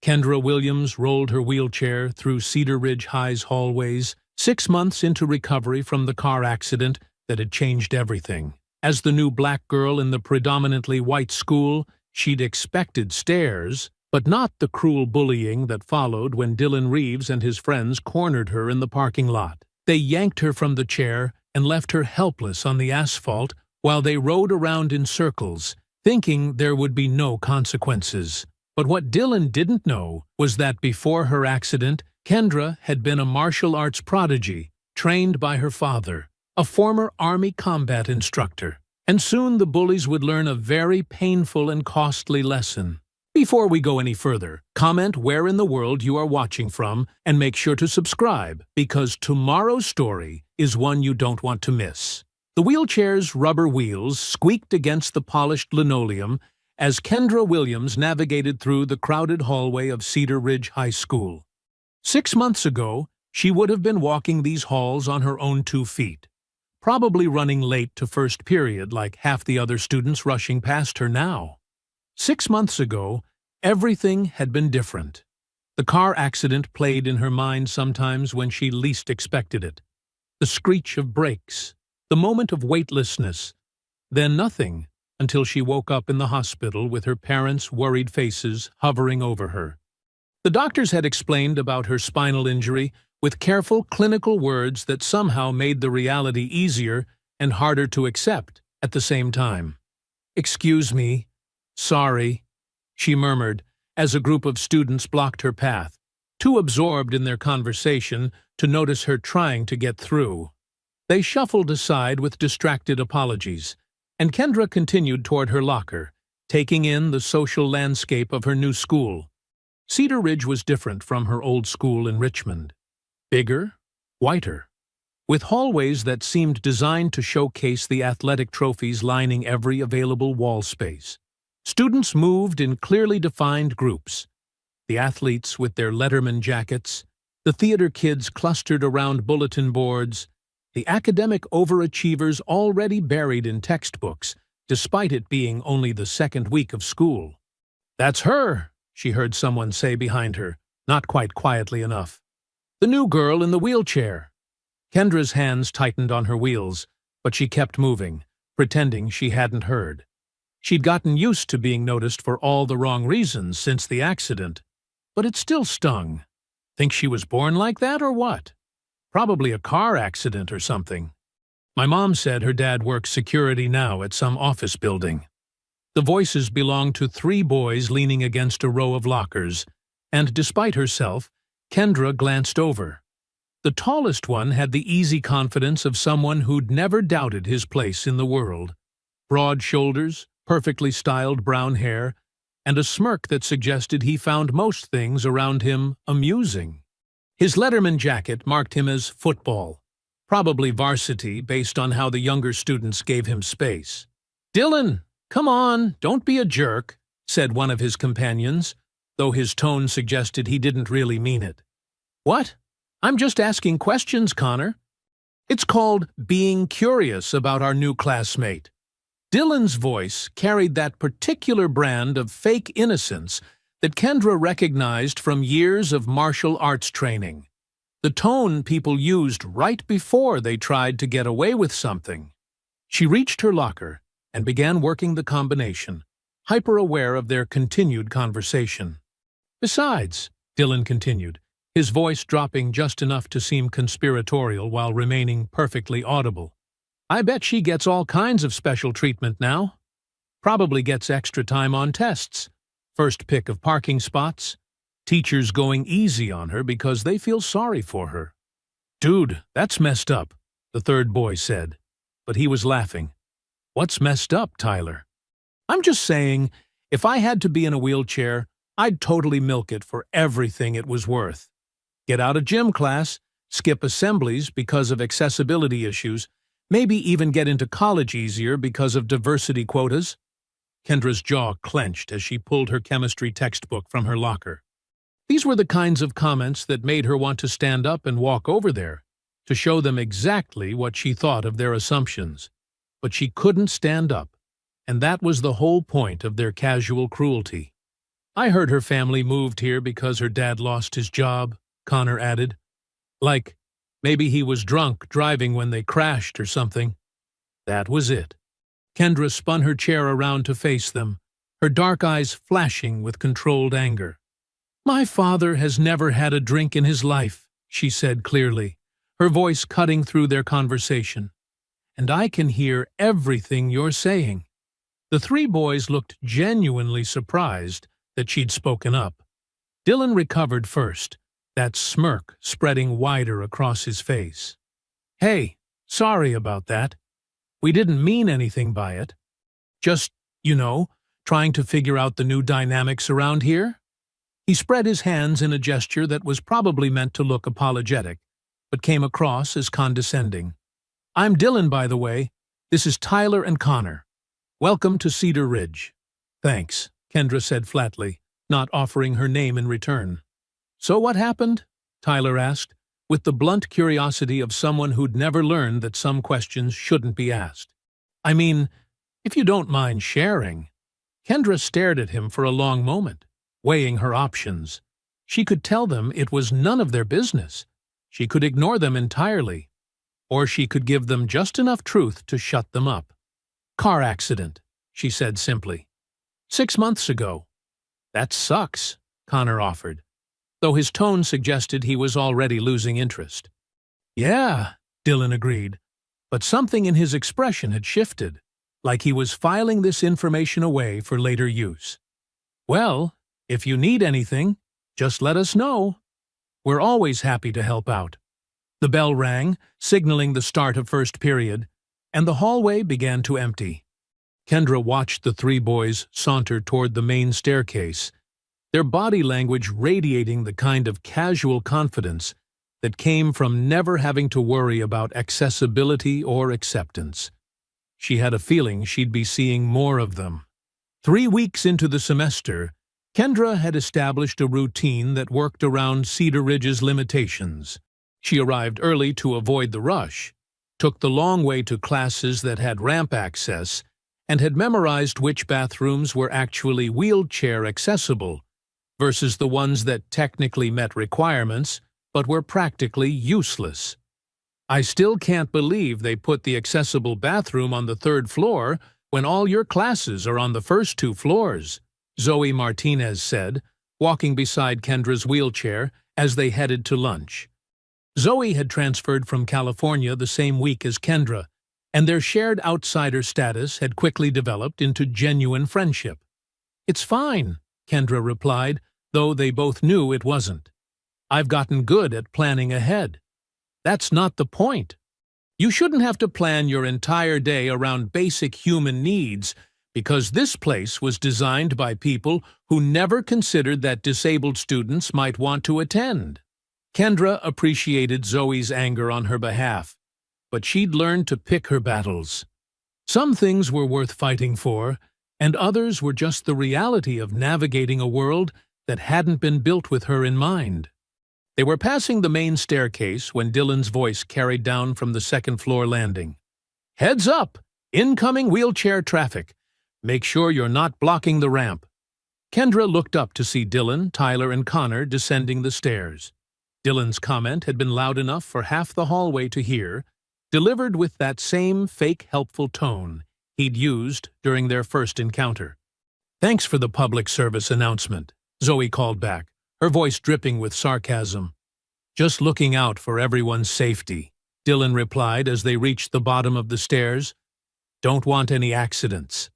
Kendra Williams rolled her wheelchair through Cedar Ridge High's hallways, 6 months into recovery from the car accident that had changed everything. As the new black girl in the predominantly white school, she'd expected stares, but not the cruel bullying that followed when Dylan Reeves and his friends cornered her in the parking lot. They yanked her from the chair and left her helpless on the asphalt while they rode around in circles, thinking there would be no consequences. But what Dylan didn't know was that before her accident, Kendra had been a martial arts prodigy, trained by her father, a former Army combat instructor. And soon the bullies would learn a very painful and costly lesson. Before we go any further, comment where in the world you are watching from and make sure to subscribe, because tomorrow's story is one you don't want to miss. The wheelchair's rubber wheels squeaked against the polished linoleum as Kendra Williams navigated through the crowded hallway of Cedar Ridge High School. 6 months ago, she would have been walking these halls on her own 2 feet, probably running late to first period like half the other students rushing past her now. 6 months ago, everything had been different. The car accident played in her mind sometimes when she least expected it. The screech of brakes, the moment of weightlessness, then nothing until she woke up in the hospital with her parents' worried faces hovering over her. The doctors had explained about her spinal injury with careful clinical words that somehow made the reality easier and harder to accept at the same time. "Excuse me. Sorry," she murmured as a group of students blocked her path, too absorbed in their conversation to notice her trying to get through. They shuffled aside with distracted apologies, and Kendra continued toward her locker, taking in the social landscape of her new school. Cedar Ridge was different from her old school in Richmond. Bigger, whiter, with hallways that seemed designed to showcase the athletic trophies lining every available wall space. Students moved in clearly defined groups, the athletes with their Letterman jackets, the theater kids clustered around bulletin boards, the academic overachievers already buried in textbooks, despite it being only the second week of school. "That's her," she heard someone say behind her, not quite quietly enough. "The new girl in the wheelchair." Kendra's hands tightened on her wheels, but she kept moving, pretending she hadn't heard. She'd gotten used to being noticed for all the wrong reasons since the accident, but it still stung. Think she was born like that or what? Probably a car accident or something. My mom said her dad works security now at some office building. The voices belonged to 3 boys leaning against a row of lockers, and despite herself, Kendra glanced over. The tallest one had the easy confidence of someone who'd never doubted his place in the world. Broad shoulders, perfectly styled brown hair, and a smirk that suggested he found most things around him amusing. His Letterman jacket marked him as football, probably varsity based on how the younger students gave him space. "Dylan, come on, don't be a jerk," said one of his companions, though his tone suggested he didn't really mean it. "What? I'm just asking questions, Connor." "It's called being curious about our new classmate." Dylan's voice carried that particular brand of fake innocence that Kendra recognized from years of martial arts training. The tone people used right before they tried to get away with something. She reached her locker and began working the combination, hyper-aware of their continued conversation. "Besides," Dylan continued, his voice dropping just enough to seem conspiratorial while remaining perfectly audible, "I bet she gets all kinds of special treatment now. Probably gets extra time on tests, first pick of parking spots, teachers going easy on her because they feel sorry for her." "Dude, that's messed up," the third boy said, but he was laughing. "What's messed up, Tyler?" "I'm just saying, if I had to be in a wheelchair, I'd totally milk it for everything it was worth. Get out of gym class, skip assemblies because of accessibility issues, maybe even get into college easier because of diversity quotas." Kendra's jaw clenched as she pulled her chemistry textbook from her locker. These were the kinds of comments that made her want to stand up and walk over there, to show them exactly what she thought of their assumptions. But she couldn't stand up, and that was the whole point of their casual cruelty. I heard her family moved here because her dad lost his job, Connor added. Like, maybe he was drunk driving when they crashed or something. That was it. Kendra spun her chair around to face them, her dark eyes flashing with controlled anger. My father has never had a drink in his life, she said clearly, her voice cutting through their conversation. And I can hear everything you're saying. The three boys looked genuinely surprised that she'd spoken up. Dylan recovered first, that smirk spreading wider across his face. Hey, sorry about that. We didn't mean anything by it. Just, trying to figure out the new dynamics around here? He spread his hands in a gesture that was probably meant to look apologetic, but came across as condescending. I'm Dylan, by the way. This is Tyler and Connor. Welcome to Cedar Ridge. Thanks, Kendra said flatly, not offering her name in return. So what happened? Tyler asked, with the blunt curiosity of someone who'd never learned that some questions shouldn't be asked. I mean, if you don't mind sharing. Kendra stared at him for a long moment, weighing her options. She could tell them it was none of their business. She could ignore them entirely. Or she could give them just enough truth to shut them up. Car accident, she said simply. 6 months ago. That sucks, Connor offered, though his tone suggested he was already losing interest. Yeah, Dylan agreed, but something in his expression had shifted, like he was filing this information away for later use. Well, if you need anything, just let us know. We're always happy to help out. The bell rang, signaling the start of first period, and the hallway began to empty. Kendra watched the three boys saunter toward the main staircase, their body language radiating the kind of casual confidence that came from never having to worry about accessibility or acceptance. She had a feeling she'd be seeing more of them. 3 weeks into the semester, Kendra had established a routine that worked around Cedar Ridge's limitations. She arrived early to avoid the rush, took the long way to classes that had ramp access, and had memorized which bathrooms were actually wheelchair accessible versus the ones that technically met requirements but were practically useless. I still can't believe they put the accessible bathroom on the 3rd floor when all your classes are on the first 2 floors, Zoe Martinez said, walking beside Kendra's wheelchair as they headed to lunch. Zoe had transferred from California the same week as Kendra, and their shared outsider status had quickly developed into genuine friendship. It's fine, Kendra replied, though they both knew it wasn't. I've gotten good at planning ahead. That's not the point. You shouldn't have to plan your entire day around basic human needs because this place was designed by people who never considered that disabled students might want to attend. Kendra appreciated Zoe's anger on her behalf, but she'd learned to pick her battles. Some things were worth fighting for, and others were just the reality of navigating a world that hadn't been built with her in mind. They were passing the main staircase when Dylan's voice carried down from the 2nd floor landing. Heads up! Incoming wheelchair traffic. Make sure you're not blocking the ramp. Kendra looked up to see Dylan, Tyler, and Connor descending the stairs. Dylan's comment had been loud enough for half the hallway to hear, delivered with that same fake helpful tone he'd used during their first encounter. Thanks for the public service announcement, Zoe called back, her voice dripping with sarcasm. Just looking out for everyone's safety, Dylan replied as they reached the bottom of the stairs. Don't want any accidents.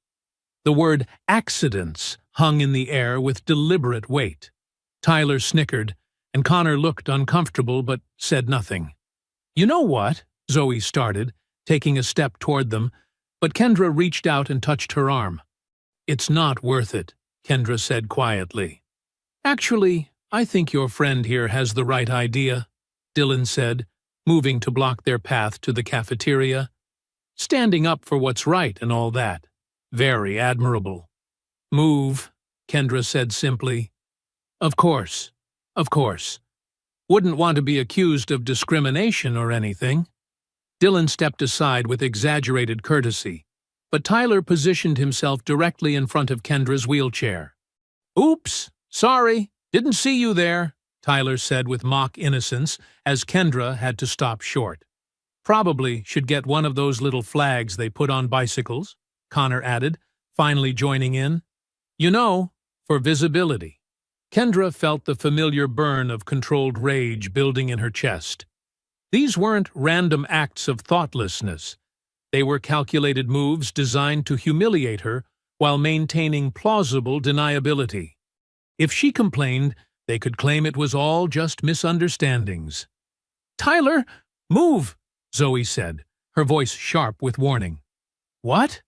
The word accidents hung in the air with deliberate weight. Tyler snickered, and Connor looked uncomfortable but said nothing. You know what? Zoe started, taking a step toward them, but Kendra reached out and touched her arm. It's not worth it, Kendra said quietly. Actually, I think your friend here has the right idea, Dylan said, moving to block their path to the cafeteria. Standing up for what's right and all that. Very admirable. Move, Kendra said simply. Of course. Of course. Wouldn't want to be accused of discrimination or anything. Dylan stepped aside with exaggerated courtesy, but Tyler positioned himself directly in front of Kendra's wheelchair. Oops, sorry, didn't see you there, Tyler said with mock innocence as Kendra had to stop short. Probably should get one of those little flags they put on bicycles, Connor added, finally joining in. You know, for visibility. Kendra felt the familiar burn of controlled rage building in her chest. These weren't random acts of thoughtlessness. They were calculated moves designed to humiliate her while maintaining plausible deniability. If she complained, they could claim it was all just misunderstandings. "Tyler, move!" Zoe said, her voice sharp with warning. "What?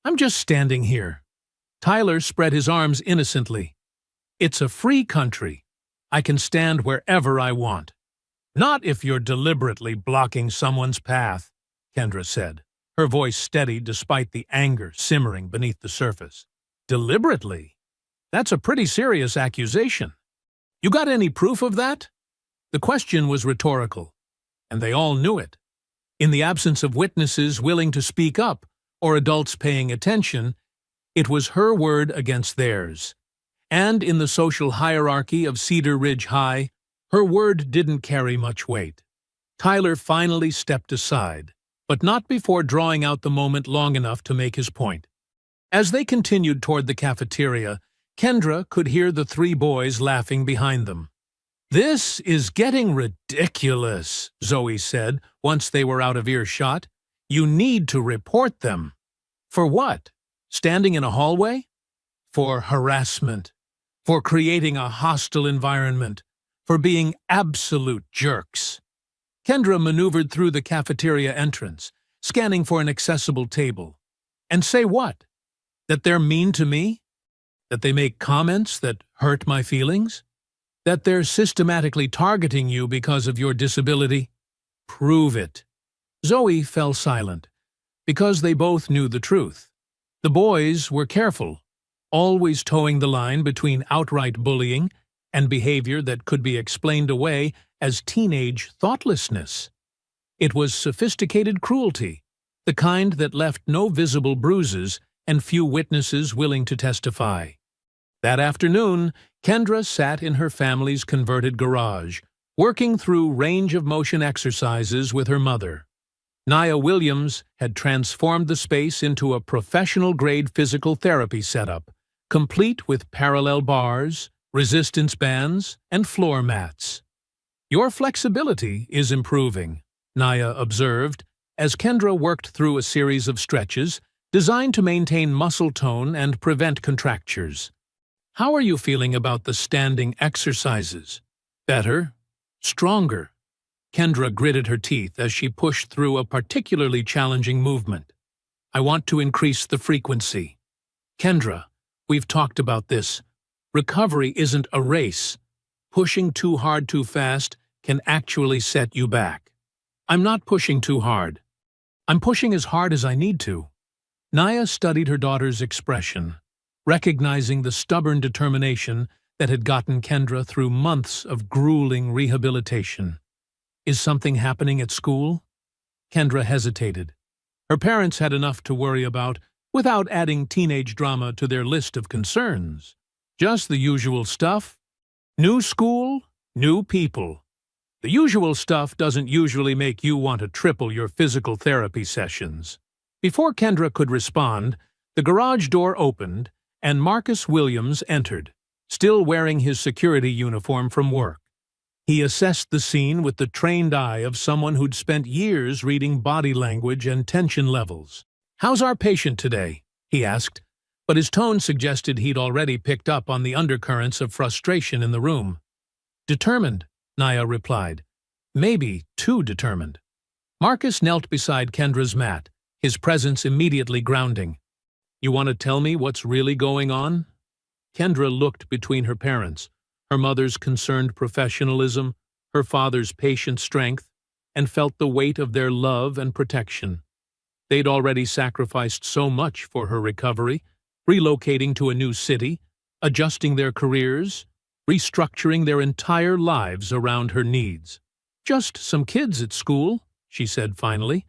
I'm just standing here." Tyler spread his arms innocently. "It's a free country. I can stand wherever I want." "Not if you're deliberately blocking someone's path," Kendra said, her voice steady despite the anger simmering beneath the surface. "Deliberately? That's a pretty serious accusation. You got any proof of that?" The question was rhetorical, and they all knew it. In the absence of witnesses willing to speak up or adults paying attention, it was her word against theirs. And in the social hierarchy of Cedar Ridge High, her word didn't carry much weight. Tyler finally stepped aside, but not before drawing out the moment long enough to make his point. As they continued toward the cafeteria, Kendra could hear the three boys laughing behind them. "This is getting ridiculous," Zoe said once they were out of earshot. "You need to report them." "For what? Standing in a hallway?" "For harassment. For creating a hostile environment. For being absolute jerks." Kendra maneuvered through the cafeteria entrance, scanning for an accessible table. "And say what? That they're mean to me? That they make comments that hurt my feelings? That they're systematically targeting you because of your disability? Prove it." Zoe fell silent, because they both knew the truth. The boys were careful, always towing the line between outright bullying and behavior that could be explained away as teenage thoughtlessness. It was sophisticated cruelty, the kind that left no visible bruises and few witnesses willing to testify. That afternoon, Kendra sat in her family's converted garage, working through range-of-motion exercises with her mother. Nia Williams had transformed the space into a professional-grade physical therapy setup, complete with parallel bars, resistance bands, and floor mats. "Your flexibility is improving," Nia observed, as Kendra worked through a series of stretches designed to maintain muscle tone and prevent contractures. "How are you feeling about the standing exercises? Better? Stronger?" Kendra gritted her teeth as she pushed through a particularly challenging movement. "I want to increase the frequency." "Kendra, we've talked about this. Recovery isn't a race. Pushing too hard too fast can actually set you back." "I'm not pushing too hard. I'm pushing as hard as I need to." Nia studied her daughter's expression, recognizing the stubborn determination that had gotten Kendra through months of grueling rehabilitation. "Is something happening at school?" Kendra hesitated. Her parents had enough to worry about without adding teenage drama to their list of concerns. Just the usual stuff. New school, new people. The usual stuff doesn't usually make you want to triple your physical therapy sessions. Before Kendra could respond, the garage door opened and Marcus Williams entered, still wearing his security uniform from work. He assessed the scene with the trained eye of someone who'd spent years reading body language and tension levels. "How's our patient today?" he asked, but his tone suggested he'd already picked up on the undercurrents of frustration in the room. "Determined," Nia replied. "Maybe too determined." Marcus knelt beside Kendra's mat, his presence immediately grounding. "You want to tell me what's really going on?" Kendra looked between her parents, her mother's concerned professionalism, her father's patient strength, and felt the weight of their love and protection. They'd already sacrificed so much for her recovery, relocating to a new city, adjusting their careers, restructuring their entire lives around her needs. "Just some kids at school," she said finally.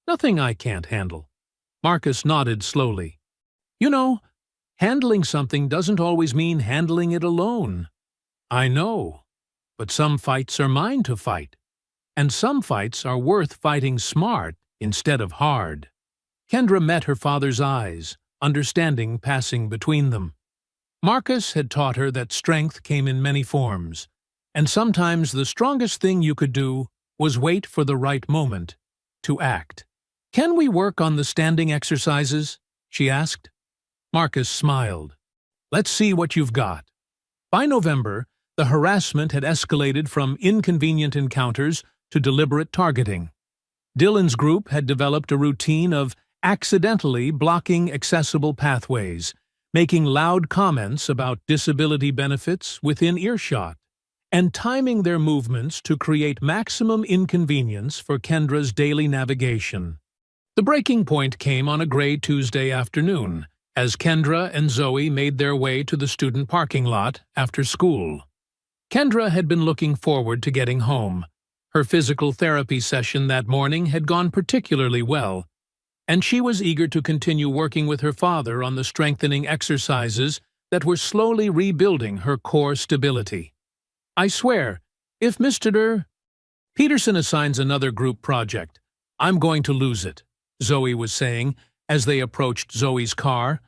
"Nothing I can't handle." Marcus nodded slowly. "You know, Handling something doesn't always mean handling it alone. I know, but some fights are mine to fight, and some fights are worth fighting smart instead of hard. Kendra met her father's eyes, understanding passing between them. Marcus had taught her that strength came in many forms, and sometimes the strongest thing you could do was wait for the right moment to act. "Can we work on the standing exercises?" she asked. Marcus smiled. "Let's see what you've got." By November, the harassment had escalated from inconvenient encounters to deliberate targeting. Dylan's group had developed a routine of accidentally blocking accessible pathways, making loud comments about disability benefits within earshot, and timing their movements to create maximum inconvenience for Kendra's daily navigation. The breaking point came on a gray Tuesday afternoon, as Kendra and Zoe made their way to the student parking lot after school. Kendra had been looking forward to getting home. Her physical therapy session that morning had gone particularly well, and she was eager to continue working with her father on the strengthening exercises that were slowly rebuilding her core stability. "I swear, if Mr. Peterson assigns another group project, I'm going to lose it," Zoe was saying as they approached Zoe's car.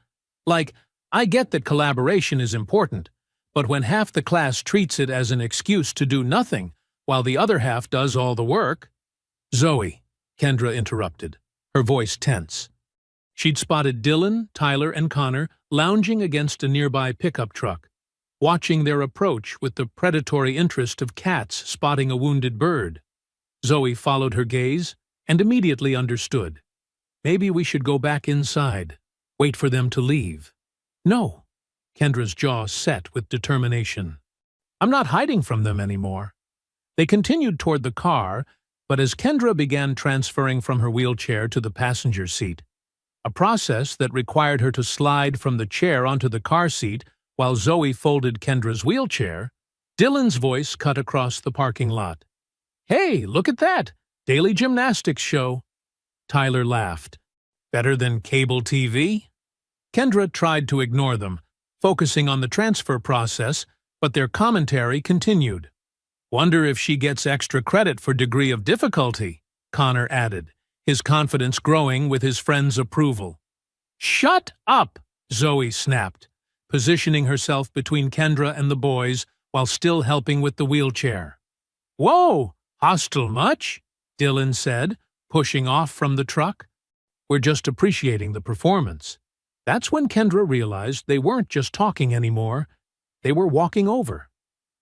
"Like, I get that collaboration is important, but when half the class treats it as an excuse to do nothing, while the other half does all the work—" "Zoe," Kendra interrupted, her voice tense. She'd spotted Dylan, Tyler, and Connor lounging against a nearby pickup truck, watching their approach with the predatory interest of cats spotting a wounded bird. Zoe followed her gaze and immediately understood. "Maybe we should go back inside, wait for them to leave." "No." Kendra's jaw set with determination. "I'm not hiding from them anymore." They continued toward the car, but as Kendra began transferring from her wheelchair to the passenger seat, a process that required her to slide from the chair onto the car seat while Zoe folded Kendra's wheelchair, Dylan's voice cut across the parking lot. "Hey, look at that! Daily gymnastics show." Tyler laughed. "Better than cable TV?" Kendra tried to ignore them, focusing on the transfer process, but their commentary continued. "Wonder if she gets extra credit for degree of difficulty," Connor added, his confidence growing with his friend's approval. "Shut up!" Zoe snapped, positioning herself between Kendra and the boys while still helping with the wheelchair. "Whoa! Hostile much?" Dylan said, pushing off from the truck. "We're just appreciating the performance." That's when Kendra realized they weren't just talking anymore, they were walking over.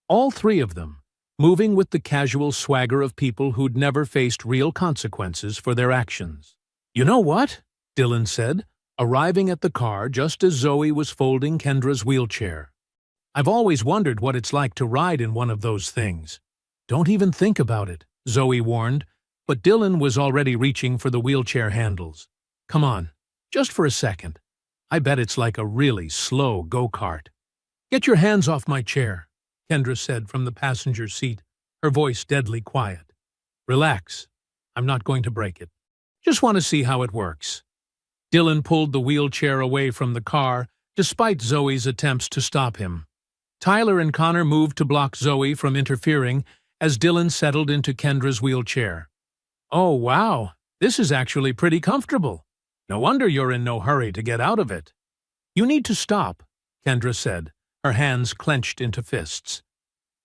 All three of them, moving with the casual swagger of people who'd never faced real consequences for their actions. "You know what?" Dylan said, arriving at the car just as Zoe was folding Kendra's wheelchair. "I've always wondered what it's like to ride in one of those things." "Don't even think about it," Zoe warned, but Dylan was already reaching for the wheelchair handles. "Come on, just for a second. I bet it's like a really slow go-kart." "Get your hands off my chair," Kendra said from the passenger seat, her voice deadly quiet. "Relax. I'm not going to break it. Just want to see how it works." Dylan pulled the wheelchair away from the car, despite Zoe's attempts to stop him. Tyler and Connor moved to block Zoe from interfering as Dylan settled into Kendra's wheelchair. "Oh, wow. This is actually pretty comfortable. No wonder you're in no hurry to get out of it." "You need to stop," Kendra said, her hands clenched into fists.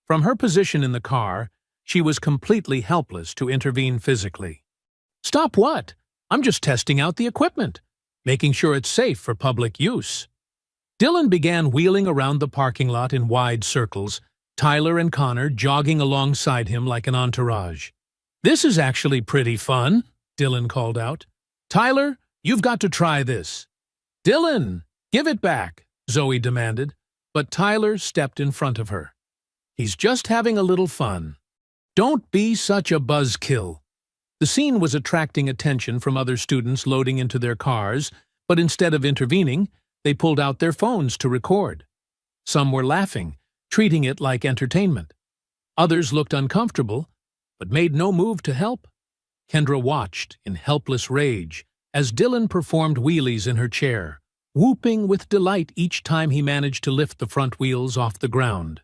From her position in the car, she was completely helpless to intervene physically. "Stop what? I'm just testing out the equipment, making sure it's safe for public use." Dylan began wheeling around the parking lot in wide circles, Tyler and Connor jogging alongside him like an entourage. "This is actually pretty fun," Dylan called out. "Tyler, you've got to try this." "Dylan, give it back," Zoe demanded, but Tyler stepped in front of her. "He's just having a little fun." "Don't be such a buzzkill." The scene was attracting attention from other students loading into their cars, but instead of intervening, they pulled out their phones to record. Some were laughing, treating it like entertainment. Others looked uncomfortable, but made no move to help. Kendra watched in helpless rage as Dylan performed wheelies in her chair, whooping with delight each time he managed to lift the front wheels off the ground.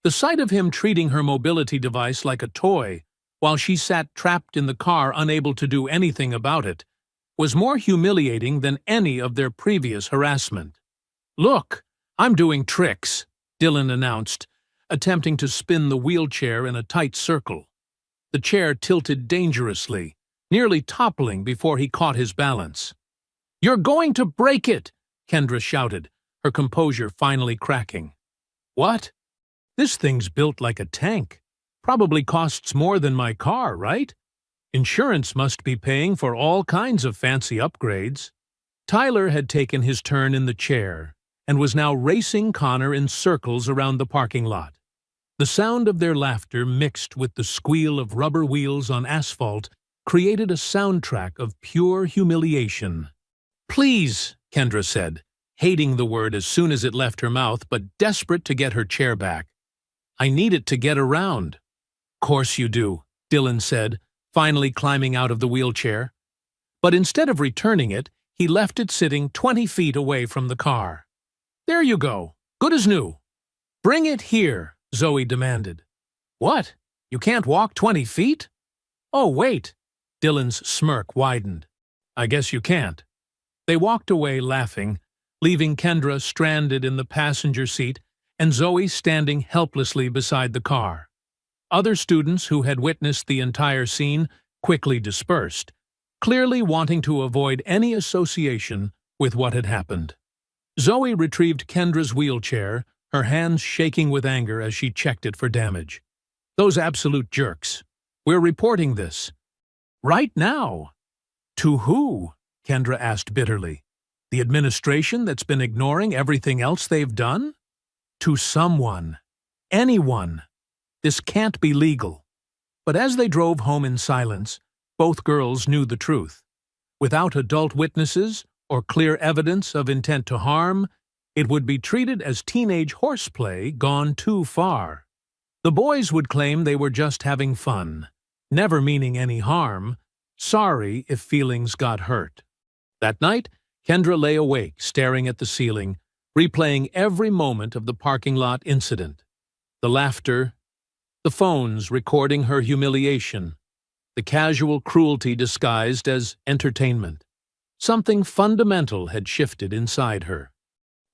The sight of him treating her mobility device like a toy, while she sat trapped in the car unable to do anything about it, was more humiliating than any of their previous harassment. "Look, I'm doing tricks," Dylan announced, attempting to spin the wheelchair in a tight circle. The chair tilted dangerously, nearly toppling before he caught his balance. "You're going to break it!" Kendra shouted, her composure finally cracking. "What? This thing's built like a tank. Probably costs more than my car, right? Insurance must be paying for all kinds of fancy upgrades." Tyler had taken his turn in the chair and was now racing Connor in circles around the parking lot. The sound of their laughter mixed with the squeal of rubber wheels on asphalt created a soundtrack of pure humiliation. "Please," Kendra said, hating the word as soon as it left her mouth but desperate to get her chair back. "I need it to get around." "Course you do," Dylan said, finally climbing out of the wheelchair. But instead of returning it, he left it sitting 20 feet away from the car. "There you go, good as new." "Bring it here," Zoe demanded. "What? You can't walk 20 feet? Oh, wait." Dylan's smirk widened. "I guess you can't." They walked away laughing, leaving Kendra stranded in the passenger seat and Zoe standing helplessly beside the car. Other students who had witnessed the entire scene quickly dispersed, clearly wanting to avoid any association with what had happened. Zoe retrieved Kendra's wheelchair, her hands shaking with anger as she checked it for damage. "Those absolute jerks. We're reporting this. Right now." "To who?" Kendra asked bitterly. "The administration that's been ignoring everything else they've done?" "To someone. Anyone. This can't be legal." But as they drove home in silence, both girls knew the truth. Without adult witnesses or clear evidence of intent to harm, it would be treated as teenage horseplay gone too far. The boys would claim they were just having fun, never meaning any harm, sorry if feelings got hurt. That night, Kendra lay awake, staring at the ceiling, replaying every moment of the parking lot incident. The laughter, the phones recording her humiliation, the casual cruelty disguised as entertainment. Something fundamental had shifted inside her.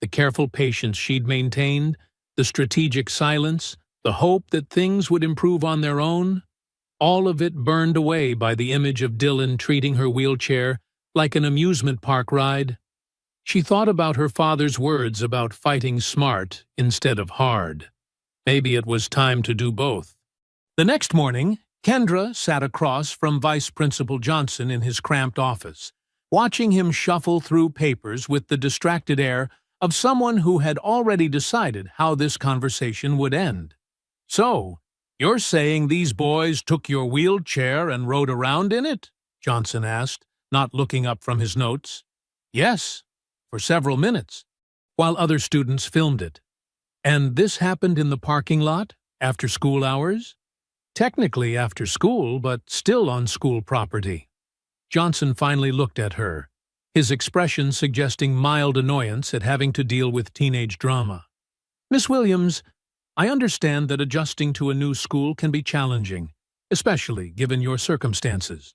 The careful patience she'd maintained, the strategic silence, the hope that things would improve on their own, all of it burned away by the image of Dylan treating her wheelchair like an amusement park ride. She thought about her father's words about fighting smart instead of hard. Maybe it was time to do both. The next morning, Kendra sat across from Vice Principal Johnson in his cramped office, watching him shuffle through papers with the distracted air of someone who had already decided how this conversation would end. "So, you're saying these boys took your wheelchair and rode around in it?" Johnson asked, not looking up from his notes. "Yes, for several minutes, while other students filmed it." "And this happened in the parking lot, after school hours?" "Technically after school, but still on school property." Johnson finally looked at her, his expression suggesting mild annoyance at having to deal with teenage drama. "Miss Williams, I understand that adjusting to a new school can be challenging, especially given your circumstances.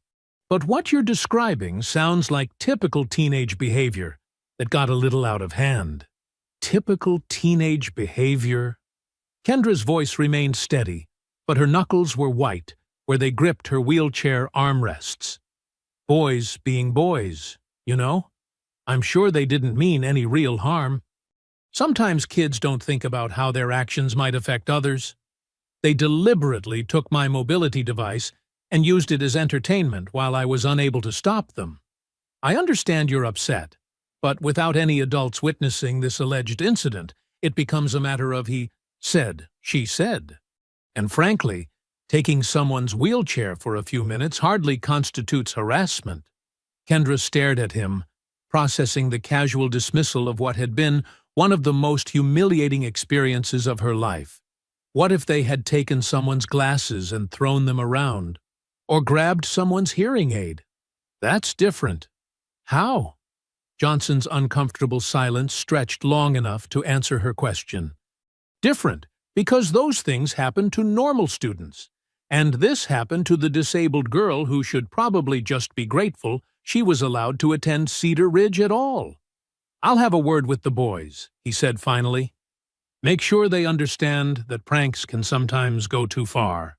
But what you're describing sounds like typical teenage behavior that got a little out of hand." "Typical teenage behavior?" Kendra's voice remained steady, but her knuckles were white where they gripped her wheelchair armrests. "Boys being boys, you know? I'm sure they didn't mean any real harm. Sometimes kids don't think about how their actions might affect others. They deliberately took my mobility device and used it as entertainment while I was unable to stop them. I understand you're upset, but without any adults witnessing this alleged incident, it becomes a matter of he said, she said. And frankly, taking someone's wheelchair for a few minutes hardly constitutes harassment." Kendra stared at him, processing the casual dismissal of what had been one of the most humiliating experiences of her life. What if they had taken someone's glasses and thrown them around? Or grabbed someone's hearing aid? That's different. How? Johnson's uncomfortable silence stretched long enough to answer her question. Different, because those things happen to normal students. And this happened to the disabled girl who should probably just be grateful she was allowed to attend Cedar Ridge at all. "I'll have a word with the boys," he said finally. "Make sure they understand that pranks can sometimes go too far."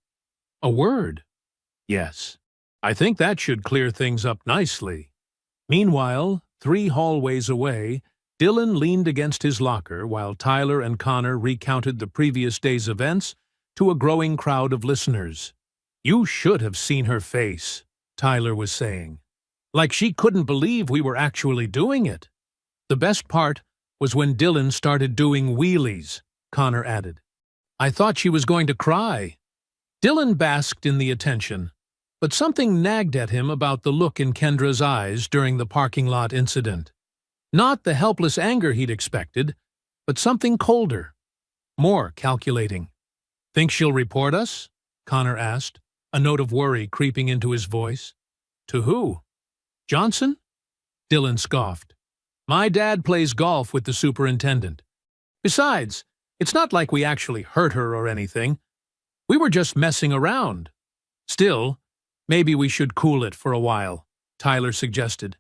"A word?" "Yes. I think that should clear things up nicely." Meanwhile, 3 hallways away, Dylan leaned against his locker while Tyler and Connor recounted the previous day's events to a growing crowd of listeners. "You should have seen her face," Tyler was saying. "Like she couldn't believe we were actually doing it." "The best part was when Dylan started doing wheelies," Connor added. "I thought she was going to cry." Dylan basked in the attention, but something nagged at him about the look in Kendra's eyes during the parking lot incident. Not the helpless anger he'd expected, but something colder, more calculating. "Think she'll report us?" Connor asked, a note of worry creeping into his voice. "To who? Johnson?" Dylan scoffed. "My dad plays golf with the superintendent. Besides, it's not like we actually hurt her or anything. We were just messing around. Still, maybe we should cool it for a while," Tyler suggested.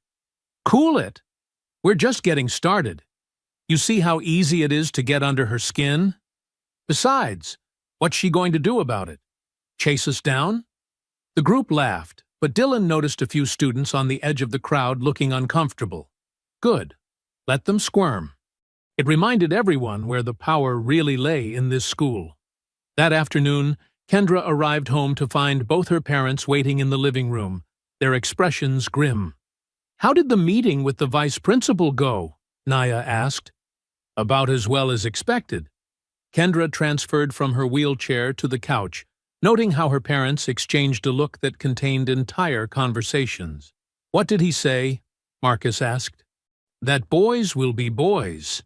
"Cool it? We're just getting started. You see how easy it is to get under her skin? Besides, what's she going to do about it? Chase us down?" The group laughed, but Dylan noticed a few students on the edge of the crowd looking uncomfortable. Good. Let them squirm. It reminded everyone where the power really lay in this school. That afternoon, Kendra arrived home to find both her parents waiting in the living room, their expressions grim. "How did the meeting with the vice principal go?" Naya asked. "About as well as expected." Kendra transferred from her wheelchair to the couch, noting how her parents exchanged a look that contained entire conversations. "What did he say?" Marcus asked. "That boys will be boys.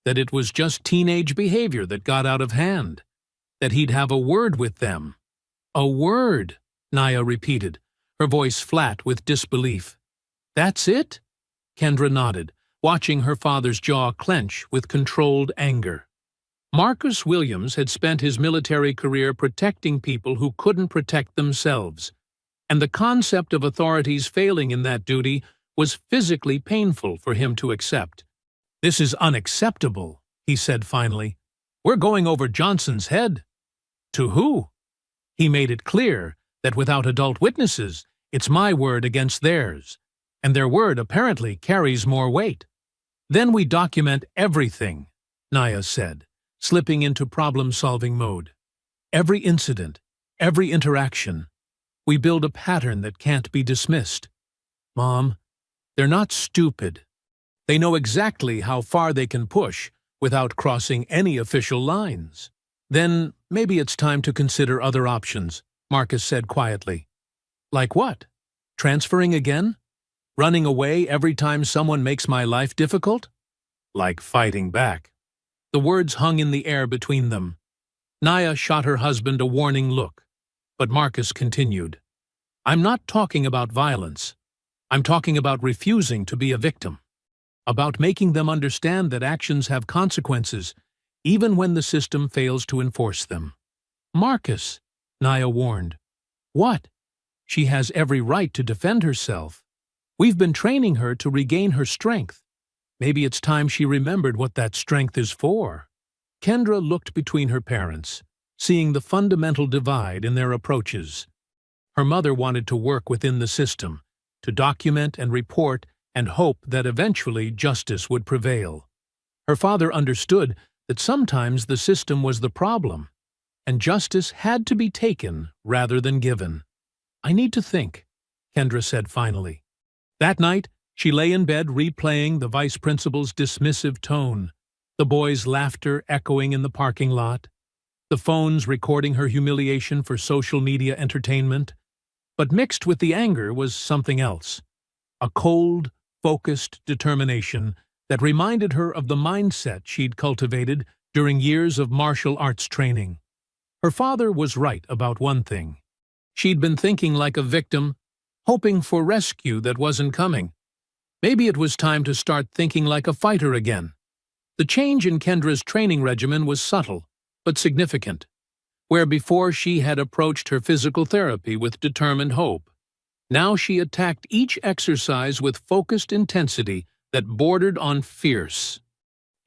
That it was just teenage behavior that got out of hand. That he'd have a word with them." "A word," Naya repeated, her voice flat with disbelief. "That's it?" Kendra nodded, watching her father's jaw clench with controlled anger. Marcus Williams had spent his military career protecting people who couldn't protect themselves, and the concept of authorities failing in that duty was physically painful for him to accept. "This is unacceptable," he said finally. "We're going over Johnson's head." "To who?" "He made it clear that without adult witnesses, it's my word against theirs, and their word apparently carries more weight." "Then we document everything," Naya said, slipping into problem-solving mode. "Every incident, every interaction. We build a pattern that can't be dismissed. Mom, they're not stupid. They know exactly how far they can push without crossing any official lines." "Then maybe it's time to consider other options," Marcus said quietly. "Like what? Transferring again? Running away every time someone makes my life difficult?" "Like fighting back." The words hung in the air between them. Naya shot her husband a warning look, but Marcus continued. "I'm not talking about violence. I'm talking about refusing to be a victim. About making them understand that actions have consequences, even when the system fails to enforce them." "Marcus," Naya warned. "What? She has every right to defend herself. We've been training her to regain her strength. Maybe it's time she remembered what that strength is for." Kendra looked between her parents, seeing the fundamental divide in their approaches. Her mother wanted to work within the system, to document and report and hope that eventually justice would prevail. Her father understood that sometimes the system was the problem, and justice had to be taken rather than given. "I need to think," Kendra said finally. That night, she lay in bed replaying the vice principal's dismissive tone, the boys' laughter echoing in the parking lot, the phones recording her humiliation for social media entertainment. But mixed with the anger was something else, a cold, focused determination that reminded her of the mindset she'd cultivated during years of martial arts training. Her father was right about one thing. She'd been thinking like a victim, hoping for rescue that wasn't coming. Maybe it was time to start thinking like a fighter again. The change in Kendra's training regimen was subtle, but significant. Where before she had approached her physical therapy with determined hope, now she attacked each exercise with focused intensity that bordered on fierce.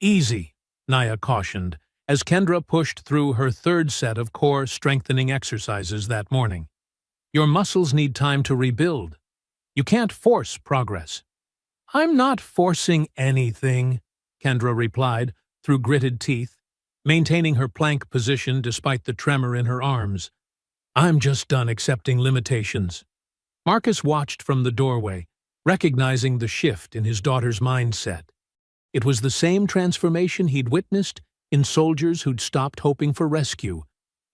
"Easy," Naya cautioned, as Kendra pushed through her third set of core strengthening exercises that morning. "Your muscles need time to rebuild. You can't force progress." "I'm not forcing anything," Kendra replied through gritted teeth, maintaining her plank position despite the tremor in her arms. "I'm just done accepting limitations." Marcus watched from the doorway, recognizing the shift in his daughter's mindset. It was the same transformation he'd witnessed in soldiers who'd stopped hoping for rescue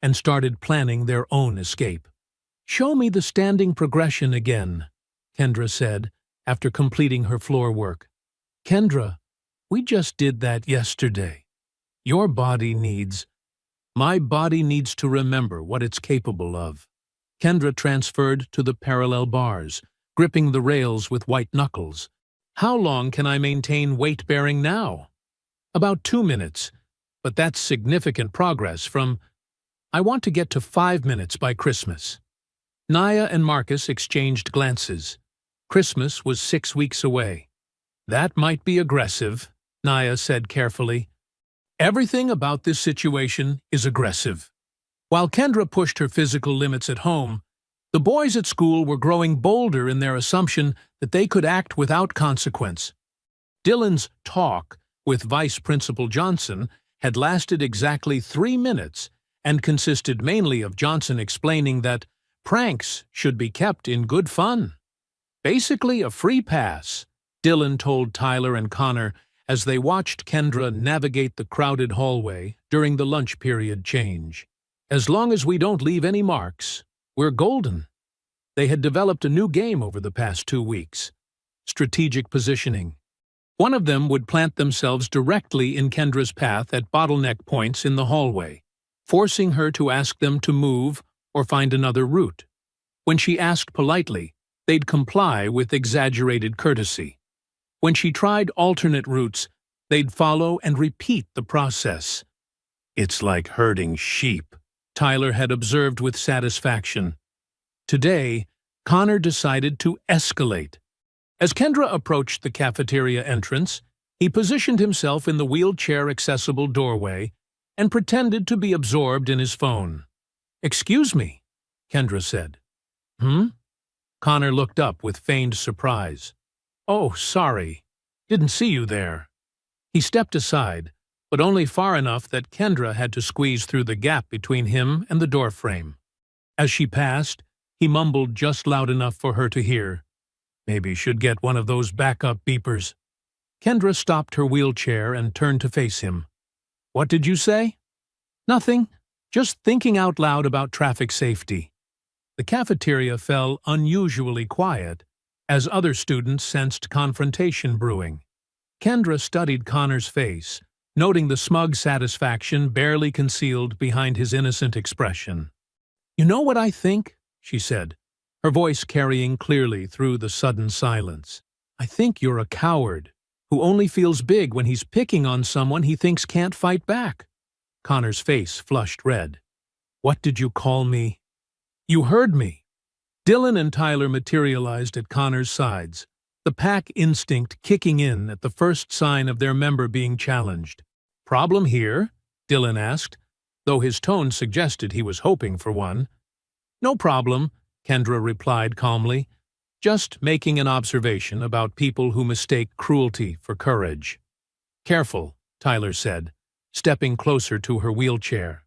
and started planning their own escape. "Show me the standing progression again," Kendra said, after completing her floor work. "Kendra, we just did that yesterday. Your body needs... My body needs to remember what it's capable of." Kendra transferred to the parallel bars, gripping the rails with white knuckles. "How long can I maintain weight-bearing now?" "About 2 minutes, but that's significant progress from... I want to get to 5 minutes by Christmas." Naya and Marcus exchanged glances. Christmas was 6 weeks away. "That might be aggressive," Naya said carefully. "Everything about this situation is aggressive." While Kendra pushed her physical limits at home, the boys at school were growing bolder in their assumption that they could act without consequence. Dylan's talk with Vice Principal Johnson had lasted exactly 3 minutes and consisted mainly of Johnson explaining that pranks should be kept in good fun. "Basically a free pass," Dylan told Tyler and Connor as they watched Kendra navigate the crowded hallway during the lunch period change. "As long as we don't leave any marks, we're golden." They had developed a new game over the past 2 weeks: strategic positioning. One of them would plant themselves directly in Kendra's path at bottleneck points in the hallway, forcing her to ask them to move or find another route. When she asked politely, they'd comply with exaggerated courtesy. When she tried alternate routes, they'd follow and repeat the process. "It's like herding sheep," Tyler had observed with satisfaction. Today, Connor decided to escalate. As Kendra approached the cafeteria entrance, he positioned himself in the wheelchair-accessible doorway and pretended to be absorbed in his phone. "Excuse me," Kendra said. "Hmm?" Connor looked up with feigned surprise. "Oh, sorry. Didn't see you there." He stepped aside, but only far enough that Kendra had to squeeze through the gap between him and the doorframe. As she passed, he mumbled just loud enough for her to hear. "Maybe should get one of those backup beepers." Kendra stopped her wheelchair and turned to face him. "What did you say?" "Nothing. Just thinking out loud about traffic safety." The cafeteria fell unusually quiet as other students sensed confrontation brewing. Kendra studied Connor's face, noting the smug satisfaction barely concealed behind his innocent expression. "You know what I think?" she said, her voice carrying clearly through the sudden silence. "I think you're a coward who only feels big when he's picking on someone he thinks can't fight back." Connor's face flushed red. "What did you call me?" "You heard me." Dylan and Tyler materialized at Connor's sides, the pack instinct kicking in at the first sign of their member being challenged. "Problem here?" Dylan asked, though his tone suggested he was hoping for one. "No problem," Kendra replied calmly, "just making an observation about people who mistake cruelty for courage." "Careful," Tyler said, stepping closer to her wheelchair.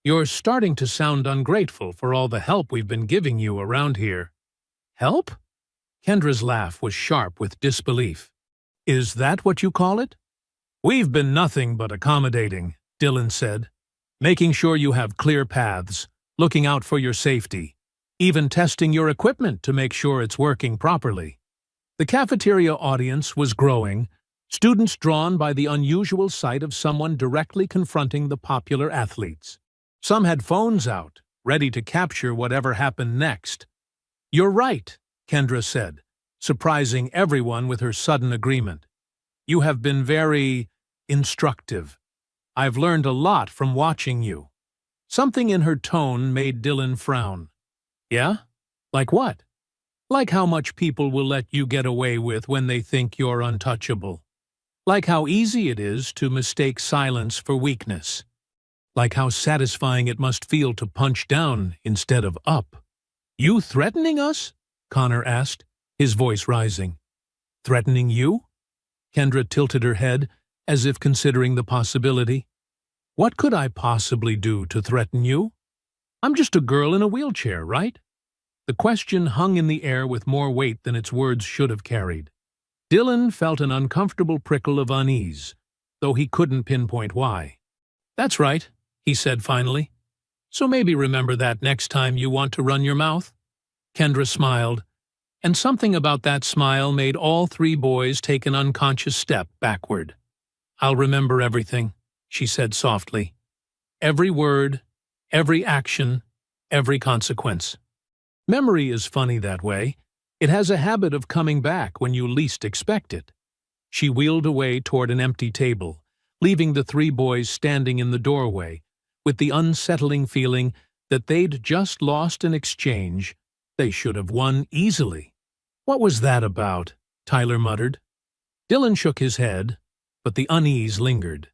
"You're starting to sound ungrateful for all the help we've been giving you around here." "Help?" Kendra's laugh was sharp with disbelief. "Is that what you call it?" "We've been nothing but accommodating," Dylan said, "making sure you have clear paths, looking out for your safety, even testing your equipment to make sure it's working properly." The cafeteria audience was growing, students drawn by the unusual sight of someone directly confronting the popular athletes. Some had phones out, ready to capture whatever happened next. "You're right," Kendra said, surprising everyone with her sudden agreement. "You have been very instructive. I've learned a lot from watching you." Something in her tone made Dylan frown. "Yeah? Like what?" "Like how much people will let you get away with when they think you're untouchable. Like how easy it is to mistake silence for weakness. Like how satisfying it must feel to punch down instead of up." "You threatening us?" Connor asked, his voice rising. "Threatening you?" Kendra tilted her head, as if considering the possibility. "What could I possibly do to threaten you? I'm just a girl in a wheelchair, right?" The question hung in the air with more weight than its words should have carried. Dylan felt an uncomfortable prickle of unease, though he couldn't pinpoint why. "That's right," he said finally. "So maybe remember that next time you want to run your mouth." Kendra smiled, and something about that smile made all three boys take an unconscious step backward. "I'll remember everything," she said softly. "Every word, every action, every consequence." Memory is funny that way. It has a habit of coming back when you least expect it. She wheeled away toward an empty table, leaving the three boys standing in the doorway, with the unsettling feeling that they'd just lost an exchange they should have won easily. "What was that about?" Tyler muttered. Dylan shook his head, but the unease lingered.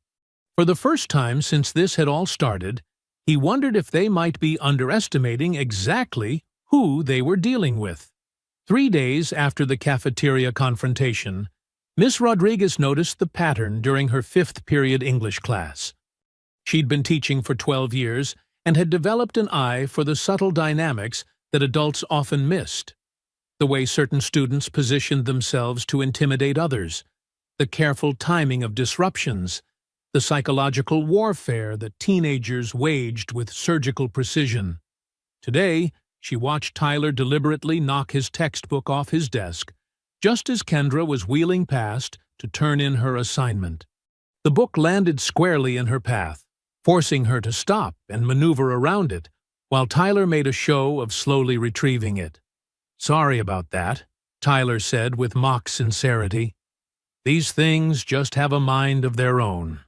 For the first time since this had all started, he wondered if they might be underestimating exactly who they were dealing with. 3 days after the cafeteria confrontation, Miss Rodriguez noticed the pattern during her 5th period English class. She'd been teaching for 12 years and had developed an eye for the subtle dynamics that adults often missed. The way certain students positioned themselves to intimidate others, the careful timing of disruptions, the psychological warfare that teenagers waged with surgical precision. Today, she watched Tyler deliberately knock his textbook off his desk, just as Kendra was wheeling past to turn in her assignment. The book landed squarely in her path, forcing her to stop and maneuver around it, while Tyler made a show of slowly retrieving it. "Sorry about that," Tyler said with mock sincerity. "These things just have a mind of their own."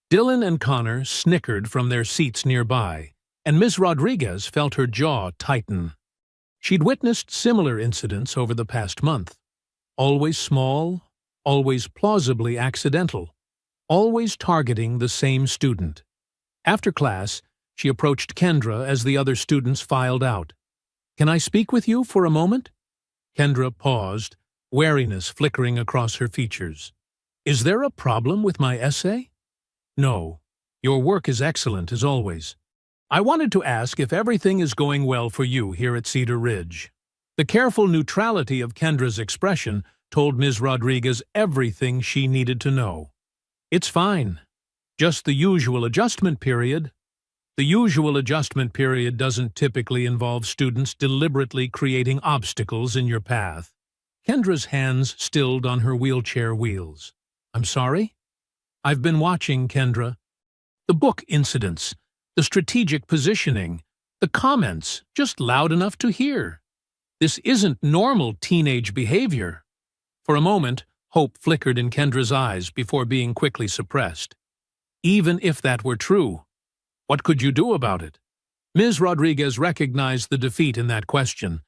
Dylan and Connor snickered from their seats nearby, and Ms. Rodriguez felt her jaw tighten. She'd witnessed similar incidents over the past month. Always small, always plausibly accidental, always targeting the same student. After class, she approached Kendra as the other students filed out. "Can I speak with you for a moment?" Kendra paused, wariness flickering across her features. "Is there a problem with my essay?" "No. Your work is excellent, as always. I wanted to ask if everything is going well for you here at Cedar Ridge." The careful neutrality of Kendra's expression told Ms. Rodriguez everything she needed to know. "It's fine. Just the usual adjustment period." The usual adjustment period doesn't typically involve students deliberately creating obstacles in your path. Kendra's hands stilled on her wheelchair wheels. "I'm sorry?" "I've been watching, Kendra. The book incidents, the strategic positioning, the comments, just loud enough to hear. This isn't normal teenage behavior." For a moment, hope flickered in Kendra's eyes before being quickly suppressed. Even if that were true, what could you do about it? Ms. Rodriguez recognized the defeat in that question,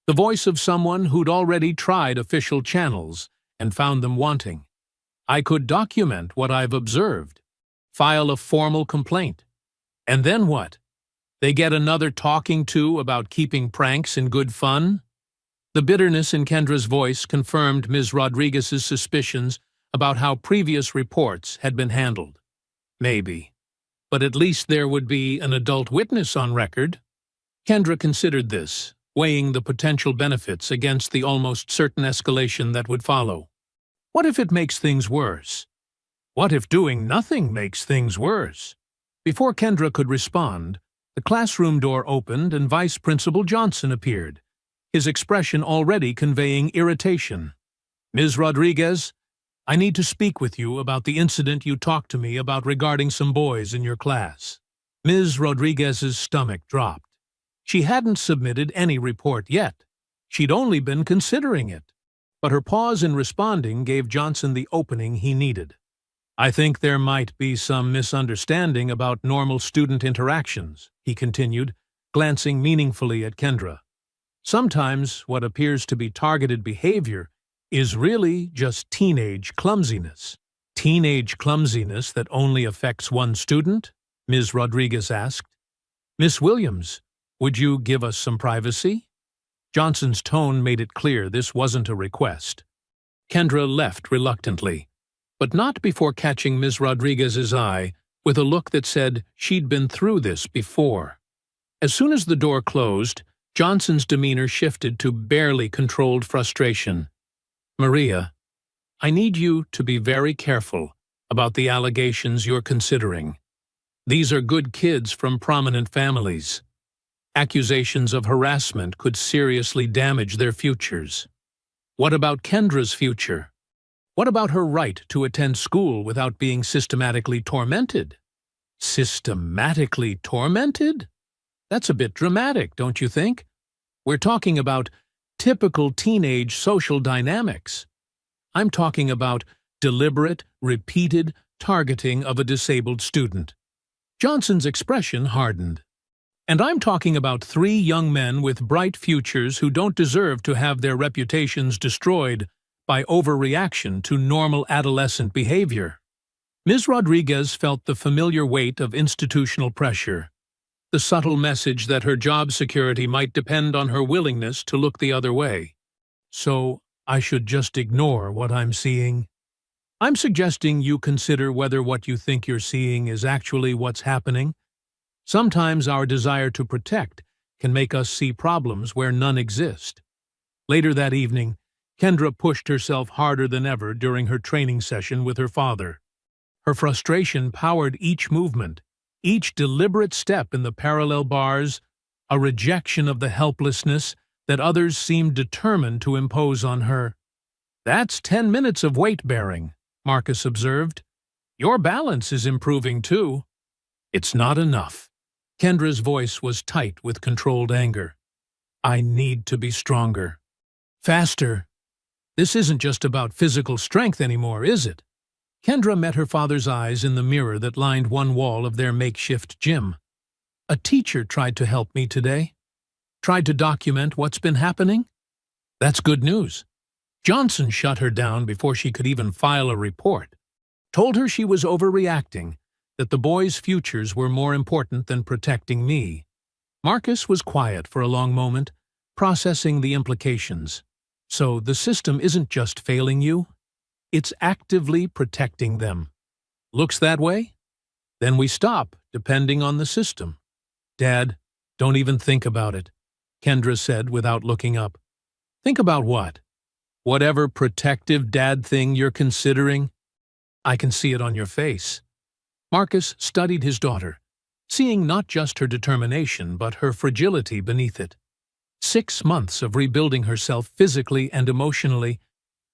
the voice of someone who'd already tried official channels and found them wanting. "I could document what I've observed, file a formal complaint. And then what? They get another talking to about keeping pranks in good fun?" The bitterness in Kendra's voice confirmed Ms. Rodriguez's suspicions about how previous reports had been handled. Maybe. But at least there would be an adult witness on record. Kendra considered this, weighing the potential benefits against the almost certain escalation that would follow. What if it makes things worse? What if doing nothing makes things worse? Before Kendra could respond, the classroom door opened and Vice Principal Johnson appeared, his expression already conveying irritation. "Ms. Rodriguez, I need to speak with you about the incident you talked to me about regarding some boys in your class." Ms. Rodriguez's stomach dropped. She hadn't submitted any report yet. She'd only been considering it. but her pause in responding gave Johnson the opening he needed. "I think there might be some misunderstanding about normal student interactions," he continued, glancing meaningfully at Kendra. "Sometimes what appears to be targeted behavior is really just teenage clumsiness." "Teenage clumsiness that only affects one student?" Ms. Rodriguez asked. "Miss Williams, would you give us some privacy?" Johnson's tone made it clear this wasn't a request. Kendra left reluctantly, but not before catching Ms. Rodriguez's eye with a look that said she'd been through this before. As soon as the door closed, Johnson's demeanor shifted to barely controlled frustration. "Maria, I need you to be very careful about the allegations you're considering. These are good kids from prominent families. Accusations of harassment could seriously damage their futures. What about Kendra's future? What about her right to attend school without being systematically tormented?" Systematically tormented? That's a bit dramatic, don't you think? We're talking about typical teenage social dynamics. I'm talking about deliberate, repeated targeting of a disabled student. Johnson's expression hardened. "And I'm talking about 3 young men with bright futures who don't deserve to have their reputations destroyed by overreaction to normal adolescent behavior." Ms. Rodriguez felt the familiar weight of institutional pressure, the subtle message that her job security might depend on her willingness to look the other way. "So I should just ignore what I'm seeing?" "I'm suggesting you consider whether what you think you're seeing is actually what's happening. Sometimes our desire to protect can make us see problems where none exist." Later that evening, Kendra pushed herself harder than ever during her training session with her father. Her frustration powered each movement, each deliberate step in the parallel bars, a rejection of the helplessness that others seemed determined to impose on her. "That's 10 minutes of weight-bearing," Marcus observed. "Your balance is improving, too." "It's not enough." Kendra's voice was tight with controlled anger. "I need to be stronger. Faster. This isn't just about physical strength anymore, is it?" Kendra met her father's eyes in the mirror that lined one wall of their makeshift gym. "A teacher tried to help me today. Tried to document what's been happening. That's good news. Johnson shut her down before she could even file a report. Told her she was overreacting, that the boys' futures were more important than protecting me." Marcus was quiet for a long moment, processing the implications. "So the system isn't just failing you? It's actively protecting them. Looks that way? Then we stop depending on the system." "Dad, don't even think about it," Kendra said without looking up. "Think about what? Whatever protective dad thing you're considering?" "I can see it on your face." Marcus studied his daughter, seeing not just her determination but her fragility beneath it. 6 months of rebuilding herself physically and emotionally,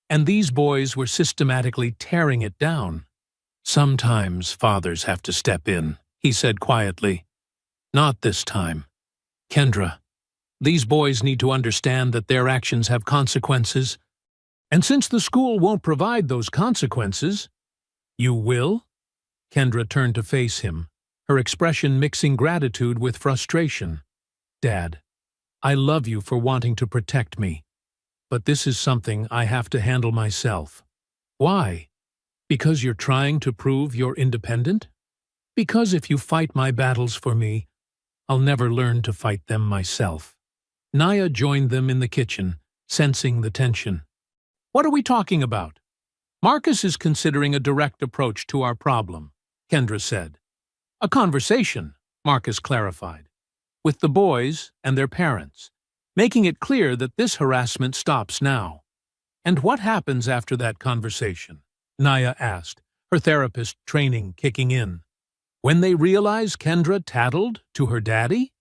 and these boys were systematically tearing it down. "Sometimes fathers have to step in," he said quietly. "Not this time. Kendra, these boys need to understand that their actions have consequences. And since the school won't provide those consequences—" "You will?" Kendra turned to face him, her expression mixing gratitude with frustration. "Dad, I love you for wanting to protect me, but this is something I have to handle myself." "Why? Because you're trying to prove you're independent?" "Because if you fight my battles for me, I'll never learn to fight them myself." Naya joined them in the kitchen, sensing the tension. "What are we talking about?" "Marcus is considering a direct approach to our problem," Kendra said. "A conversation," Marcus clarified, "with the boys and their parents, making it clear that this harassment stops now." "And what happens after that conversation?" Naya asked, her therapist training kicking in. "When they realize Kendra tattled to her daddy?"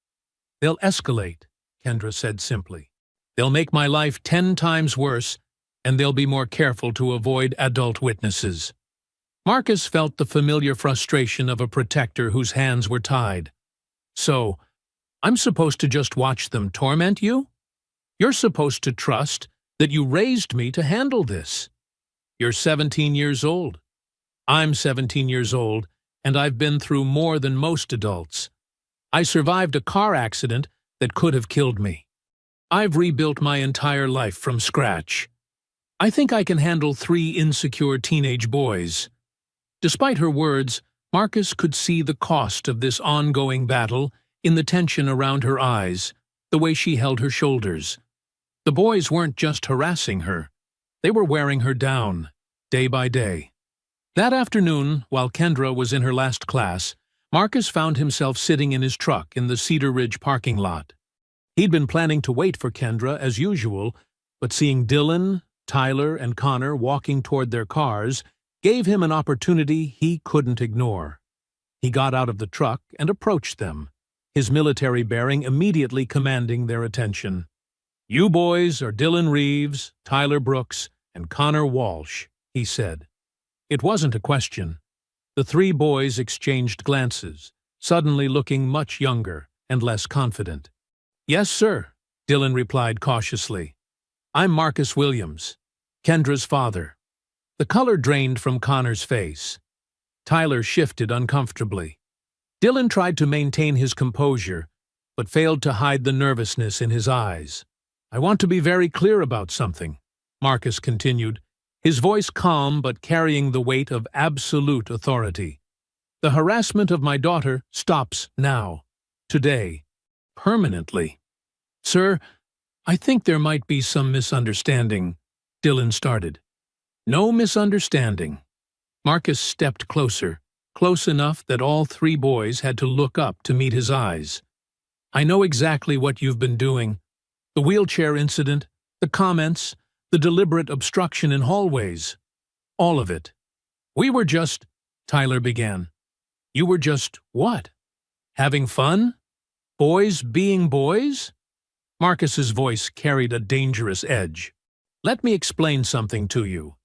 "They'll escalate," Kendra said simply. "They'll make my life 10 times worse, and they'll be more careful to avoid adult witnesses." Marcus felt the familiar frustration of a protector whose hands were tied. "So, I'm supposed to just watch them torment you? You're supposed to trust that you raised me to handle this. You're 17 years old. I'm 17 years old, and I've been through more than most adults. I survived a car accident that could have killed me. I've rebuilt my entire life from scratch. I think I can handle 3 insecure teenage boys. Despite her words, Marcus could see the cost of this ongoing battle in the tension around her eyes, the way she held her shoulders. The boys weren't just harassing her. They were wearing her down, day by day. That afternoon, while Kendra was in her last class, Marcus found himself sitting in his truck in the Cedar Ridge parking lot. He'd been planning to wait for Kendra as usual, but seeing Dylan, Tyler, and Connor walking toward their cars gave him an opportunity he couldn't ignore. He got out of the truck and approached them, his military bearing immediately commanding their attention. "You boys are Dylan Reeves, Tyler Brooks, and Connor Walsh," he said. It wasn't a question. The 3 boys exchanged glances, suddenly looking much younger and less confident. "Yes, sir," Dylan replied cautiously. "I'm Marcus Williams, Kendra's father." The color drained from Connor's face. Tyler shifted uncomfortably. Dylan tried to maintain his composure, but failed to hide the nervousness in his eyes. "I want to be very clear about something," Marcus continued, his voice calm but carrying the weight of absolute authority. "The harassment of my daughter stops now, today, permanently." "Sir, I think there might be some misunderstanding," Dylan started. "No misunderstanding." Marcus stepped closer, close enough that all 3 boys had to look up to meet his eyes. "I know exactly what you've been doing. The wheelchair incident, the comments, the deliberate obstruction in hallways. All of it. We were just," Tyler began. "You were just what? Having fun? Boys being boys?" Marcus's voice carried a dangerous edge. "Let me explain something to you.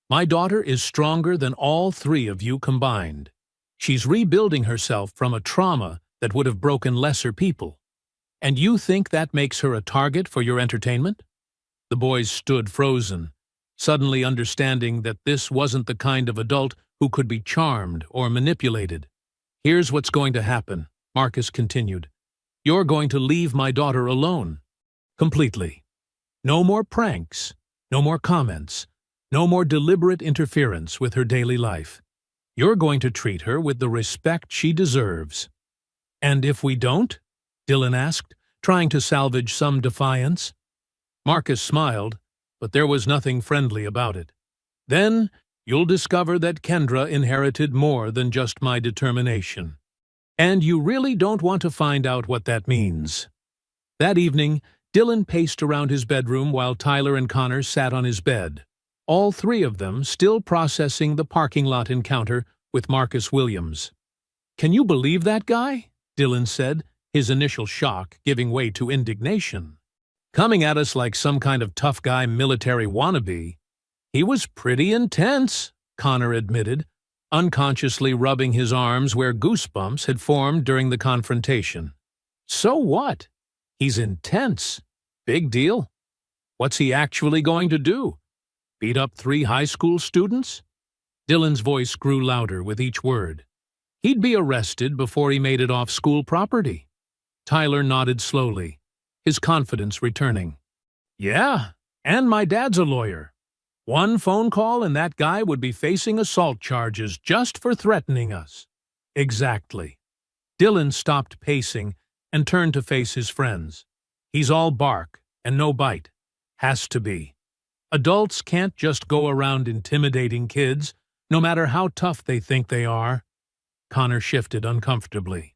My daughter is stronger than all 3 of you combined. She's rebuilding herself from a trauma that would have broken lesser people. And you think that makes her a target for your entertainment?" The boys stood frozen, suddenly understanding that this wasn't the kind of adult who could be charmed or manipulated. "Here's what's going to happen," Marcus continued. "You're going to leave my daughter alone. Completely. No more pranks, no more comments, no more deliberate interference with her daily life. You're going to treat her with the respect she deserves." "And if we don't?" Dylan asked, trying to salvage some defiance. Marcus smiled, but there was nothing friendly about it. "Then you'll discover that Kendra inherited more than just my determination. And you really don't want to find out what that means." That evening, Dylan paced around his bedroom while Tyler and Connor sat on his bed, all 3 of them still processing the parking lot encounter with Marcus Williams. "Can you believe that guy?" Dylan said, his initial shock giving way to indignation. "Coming at us like some kind of tough guy military wannabe." "He was pretty intense," Connor admitted, unconsciously rubbing his arms where goosebumps had formed during the confrontation. "So what? He's intense. Big deal. What's he actually going to do? Beat up 3 high school students?" Dylan's voice grew louder with each word. "He'd be arrested before he made it off school property." Tyler nodded slowly, his confidence returning. "Yeah, and my dad's a lawyer. One phone call and that guy would be facing assault charges just for threatening us." "Exactly." Dylan stopped pacing and turned to face his friends. "He's all bark and no bite. Has to be. Adults can't just go around intimidating kids, no matter how tough they think they are." Connor shifted uncomfortably.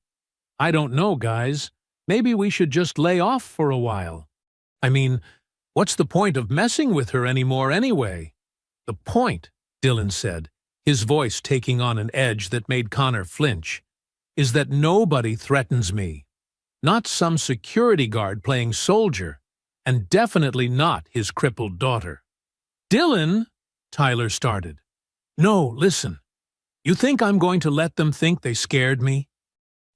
"I don't know, guys. Maybe we should just lay off for a while. I mean, what's the point of messing with her anymore anyway?" "The point," Dylan said, his voice taking on an edge that made Connor flinch, "is that nobody threatens me. Not some security guard playing soldier, and definitely not his crippled daughter." "Dylan," Tyler started. "No, listen. You think I'm going to let them think they scared me?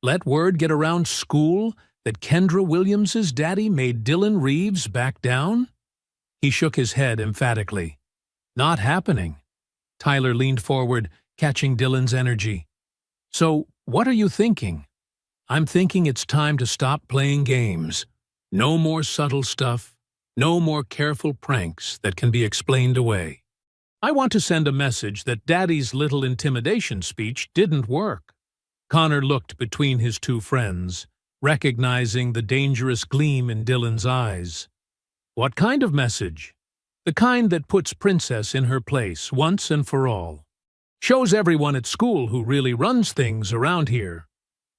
Let word get around school that Kendra Williams's daddy made Dylan Reeves back down?" He shook his head emphatically. Not happening. Tyler leaned forward, catching Dylan's energy. So, what are you thinking? I'm thinking it's time to stop playing games. No more subtle stuff. No more careful pranks that can be explained away. I want to send a message that Daddy's little intimidation speech didn't work. Connor looked between his two friends, recognizing the dangerous gleam in Dylan's eyes. What kind of message? The kind that puts Princess in her place once and for all. Shows everyone at school who really runs things around here.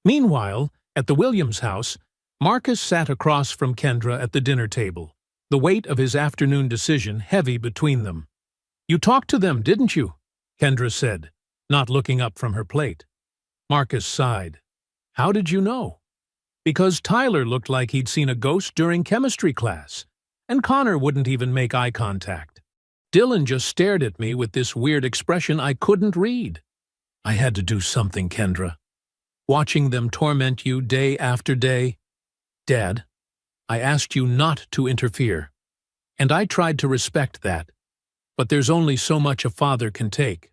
Meanwhile, at the Williams house, Marcus sat across from Kendra at the dinner table, the weight of his afternoon decision heavy between them. You talked to them, didn't you? Kendra said, not looking up from her plate. Marcus sighed. How did you know? Because Tyler looked like he'd seen a ghost during chemistry class, and Connor wouldn't even make eye contact. Dylan just stared at me with this weird expression I couldn't read. I had to do something, Kendra. Watching them torment you day after day. Dad, I asked you not to interfere, and I tried to respect that. But there's only so much a father can take.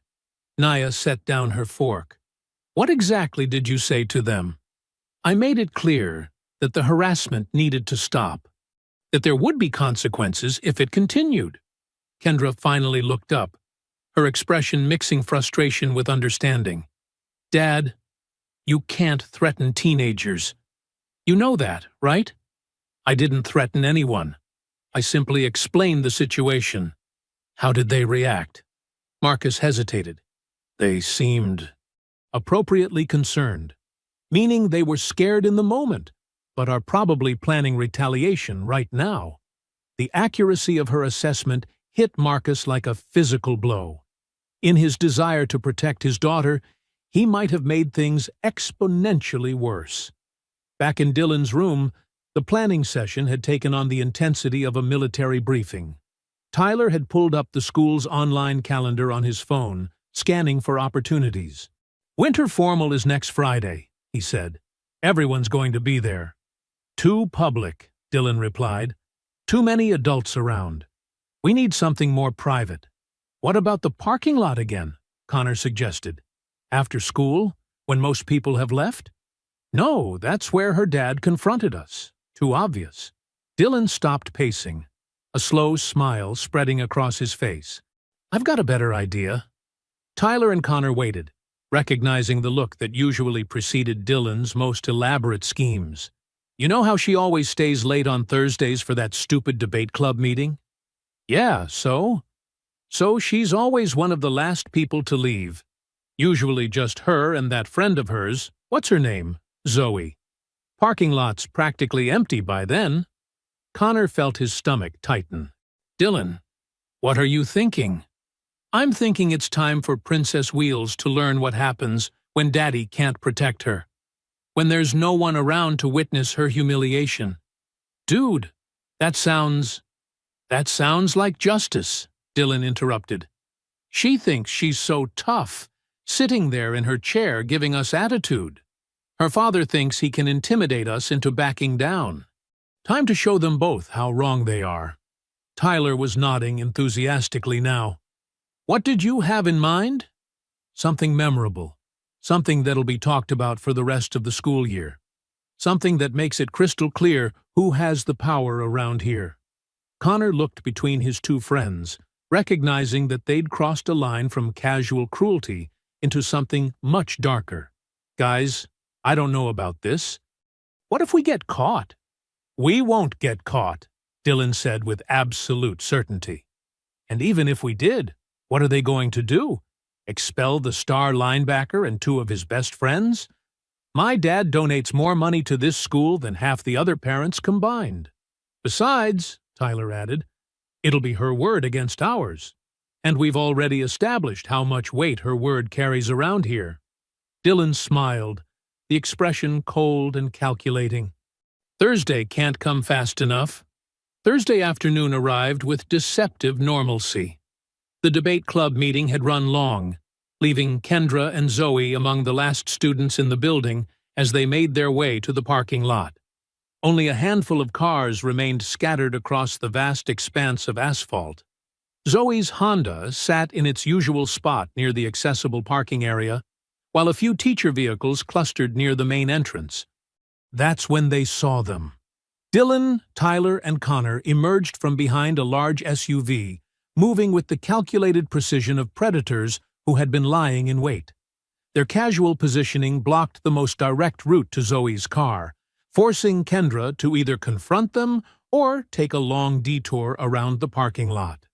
Naya set down her fork. What exactly did you say to them? I made it clear that the harassment needed to stop, that there would be consequences if it continued. Kendra finally looked up, her expression mixing frustration with understanding. Dad, you can't threaten teenagers. You know that, right? I didn't threaten anyone. I simply explained the situation. How did they react? Marcus hesitated. They seemed appropriately concerned, meaning they were scared in the moment, but are probably planning retaliation right now. The accuracy of her assessment hit Marcus like a physical blow. In his desire to protect his daughter, he might have made things exponentially worse. Back in Dylan's room, the planning session had taken on the intensity of a military briefing. Tyler had pulled up the school's online calendar on his phone, scanning for opportunities. Winter formal is next Friday, he said. Everyone's going to be there. Too public, Dylan replied. Too many adults around. We need something more private. What about the parking lot again? Connor suggested. After school, when most people have left? No, that's where her dad confronted us. Too obvious. Dylan stopped pacing, a slow smile spreading across his face. I've got a better idea. Tyler and Connor waited, recognizing the look that usually preceded Dylan's most elaborate schemes. You know how she always stays late on Thursdays for that stupid debate club meeting? Yeah, so? So she's always one of the last people to leave. Usually just her and that friend of hers, what's her name? Zoe. Parking lot's practically empty by then. Connor felt his stomach tighten. Dylan, what are you thinking? I'm thinking it's time for Princess Wheels to learn what happens when Daddy can't protect her. When there's no one around to witness her humiliation. Dude, that sounds like justice, Dylan interrupted. She thinks she's so tough, sitting there in her chair giving us attitude. Her father thinks he can intimidate us into backing down. Time to show them both how wrong they are. Tyler was nodding enthusiastically now. What did you have in mind? Something memorable. Something that'll be talked about for the rest of the school year. Something that makes it crystal clear who has the power around here. Connor looked between his two friends, recognizing that they'd crossed a line from casual cruelty into something much darker. Guys, I don't know about this. What if we get caught? We won't get caught, Dylan said with absolute certainty. And even if we did, what are they going to do? Expel the star linebacker and two of his best friends? My dad donates more money to this school than half the other parents combined. Besides, Tyler added, it'll be her word against ours. And we've already established how much weight her word carries around here. Dylan smiled, the expression cold and calculating. Thursday can't come fast enough. Thursday afternoon arrived with deceptive normalcy. The debate club meeting had run long, leaving Kendra and Zoe among the last students in the building as they made their way to the parking lot. Only a handful of cars remained scattered across the vast expanse of asphalt. Zoe's Honda sat in its usual spot near the accessible parking area, while a few teacher vehicles clustered near the main entrance. That's when they saw them. Dylan, Tyler, and Connor emerged from behind a large SUV, moving with the calculated precision of predators who had been lying in wait. Their casual positioning blocked the most direct route to Zoe's car, forcing Kendra to either confront them or take a long detour around the parking lot.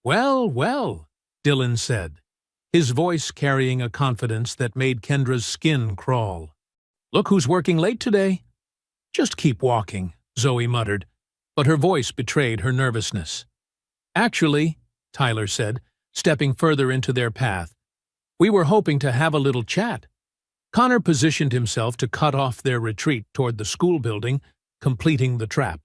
"Well, well," Dylan said, his voice carrying a confidence that made Kendra's skin crawl. "Look who's working late today." "Just keep walking," Zoe muttered, but her voice betrayed her nervousness. "Actually," Tyler said, stepping further into their path, "we were hoping to have a little chat." Connor positioned himself to cut off their retreat toward the school building, completing the trap.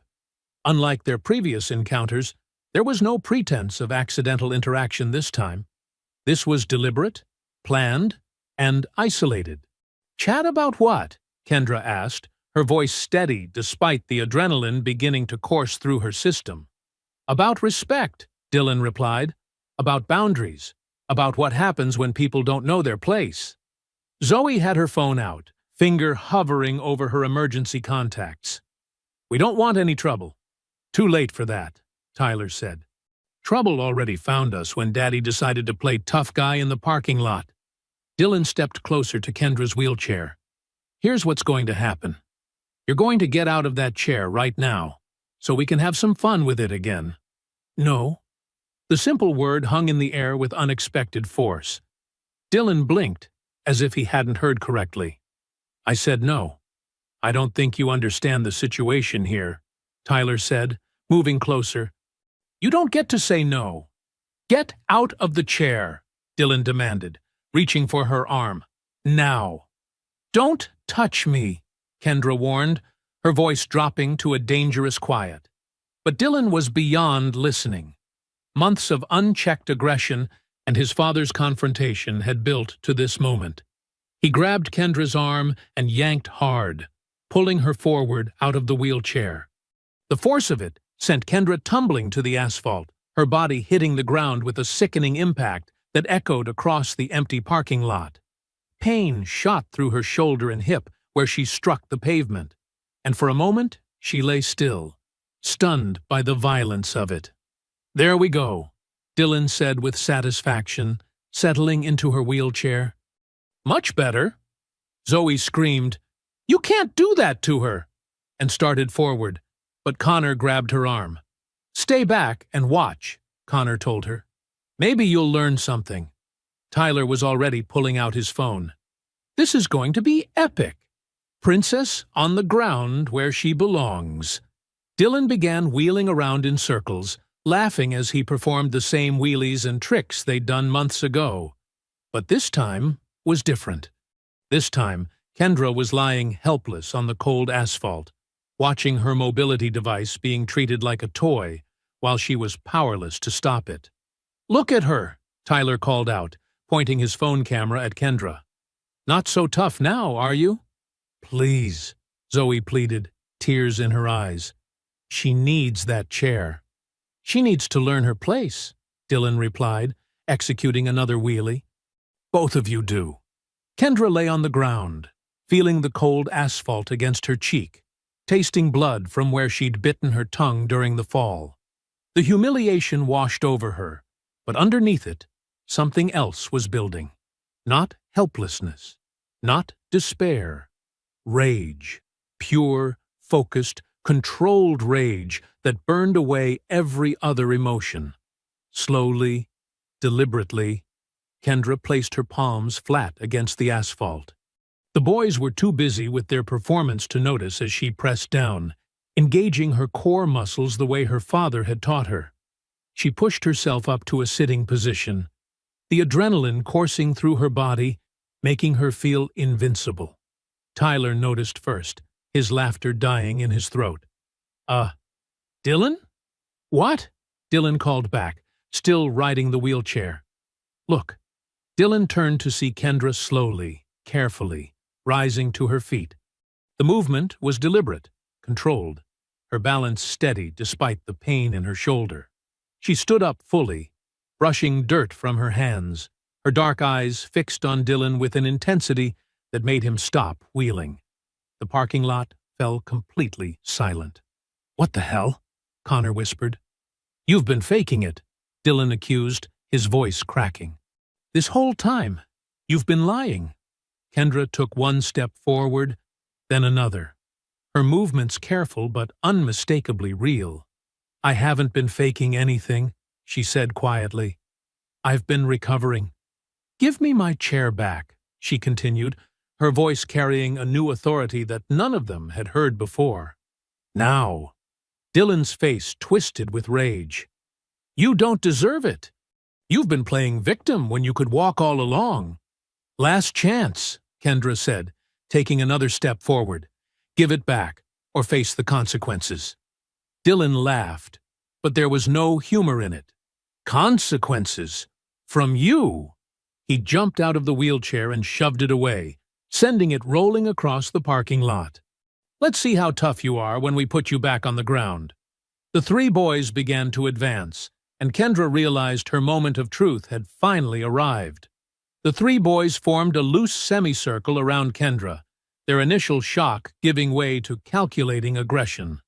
Unlike their previous encounters, there was no pretense of accidental interaction this time. This was deliberate, planned, and isolated. "Chat about what?" Kendra asked, her voice steady despite the adrenaline beginning to course through her system. "About respect," Dylan replied. "About boundaries. About what happens when people don't know their place." Zoe had her phone out, finger hovering over her emergency contacts. "We don't want any trouble." "Too late for that," Tyler said. "Trouble already found us when Daddy decided to play tough guy in the parking lot." Dylan stepped closer to Kendra's wheelchair. "Here's what's going to happen. You're going to get out of that chair right now, so we can have some fun with it again." "No." The simple word hung in the air with unexpected force. Dylan blinked, as if he hadn't heard correctly. "I said no. I don't think you understand the situation here," Tyler said, moving closer. "You don't get to say no. Get out of the chair," Dylan demanded, reaching for her arm. "Now." "Don't touch me," Kendra warned, her voice dropping to a dangerous quiet. But Dylan was beyond listening. Months of unchecked aggression and his father's confrontation had built to this moment. He grabbed Kendra's arm and yanked hard, pulling her forward out of the wheelchair. The force of it sent Kendra tumbling to the asphalt, her body hitting the ground with a sickening impact that echoed across the empty parking lot. Pain shot through her shoulder and hip where she struck the pavement, and for a moment she lay still, stunned by the violence of it. "There we go," Dylan said with satisfaction, settling into her wheelchair. "Much better." Zoe screamed, "You can't do that to her," and started forward, but Connor grabbed her arm. "Stay back and watch," Connor told her. "Maybe you'll learn something." Tyler was already pulling out his phone. "This is going to be epic. Princess on the ground where she belongs." Dylan began wheeling around in circles, laughing as he performed the same wheelies and tricks they'd done months ago. But this time was different. This time, Kendra was lying helpless on the cold asphalt, watching her mobility device being treated like a toy, while she was powerless to stop it. "Look at her," Tyler called out, pointing his phone camera at Kendra. "Not so tough now, are you?" "Please," Zoe pleaded, tears in her eyes. "She needs that chair." "She needs to learn her place," Dylan replied, executing another wheelie. "Both of you do." Kendra lay on the ground, feeling the cold asphalt against her cheek, tasting blood from where she'd bitten her tongue during the fall. The humiliation washed over her, but underneath it, something else was building. Not helplessness, not despair. Rage. Pure, focused, controlled rage that burned away every other emotion. Slowly, deliberately, Kendra placed her palms flat against the asphalt. The boys were too busy with their performance to notice as she pressed down, engaging her core muscles the way her father had taught her. She pushed herself up to a sitting position, the adrenaline coursing through her body, making her feel invincible. Tyler noticed first, his laughter dying in his throat. Dylan?" "What?" Dylan called back, still riding the wheelchair. "Look." Dylan turned to see Kendra slowly, carefully, rising to her feet. The movement was deliberate, controlled, her balance steady despite the pain in her shoulder. She stood up fully, brushing dirt from her hands, her dark eyes fixed on Dylan with an intensity that made him stop wheeling. The parking lot fell completely silent. "What the hell?" Connor whispered. "You've been faking it," Dylan accused, his voice cracking. "This whole time, you've been lying." Kendra took one step forward, then another, her movements careful but unmistakably real. "I haven't been faking anything," she said quietly. "I've been recovering." "Give me my chair back," she continued, her voice carrying a new authority that none of them had heard before. "Now." Dylan's face twisted with rage. "You don't deserve it. You've been playing victim when you could walk all along." "Last chance," Kendra said, taking another step forward. "Give it back, or face the consequences." Dylan laughed, but there was no humor in it. "Consequences? From you?" He jumped out of the wheelchair and shoved it away, sending it rolling across the parking lot. "Let's see how tough you are when we put you back on the ground." The three boys began to advance, and Kendra realized her moment of truth had finally arrived. The three boys formed a loose semicircle around Kendra, their initial shock giving way to calculating aggression.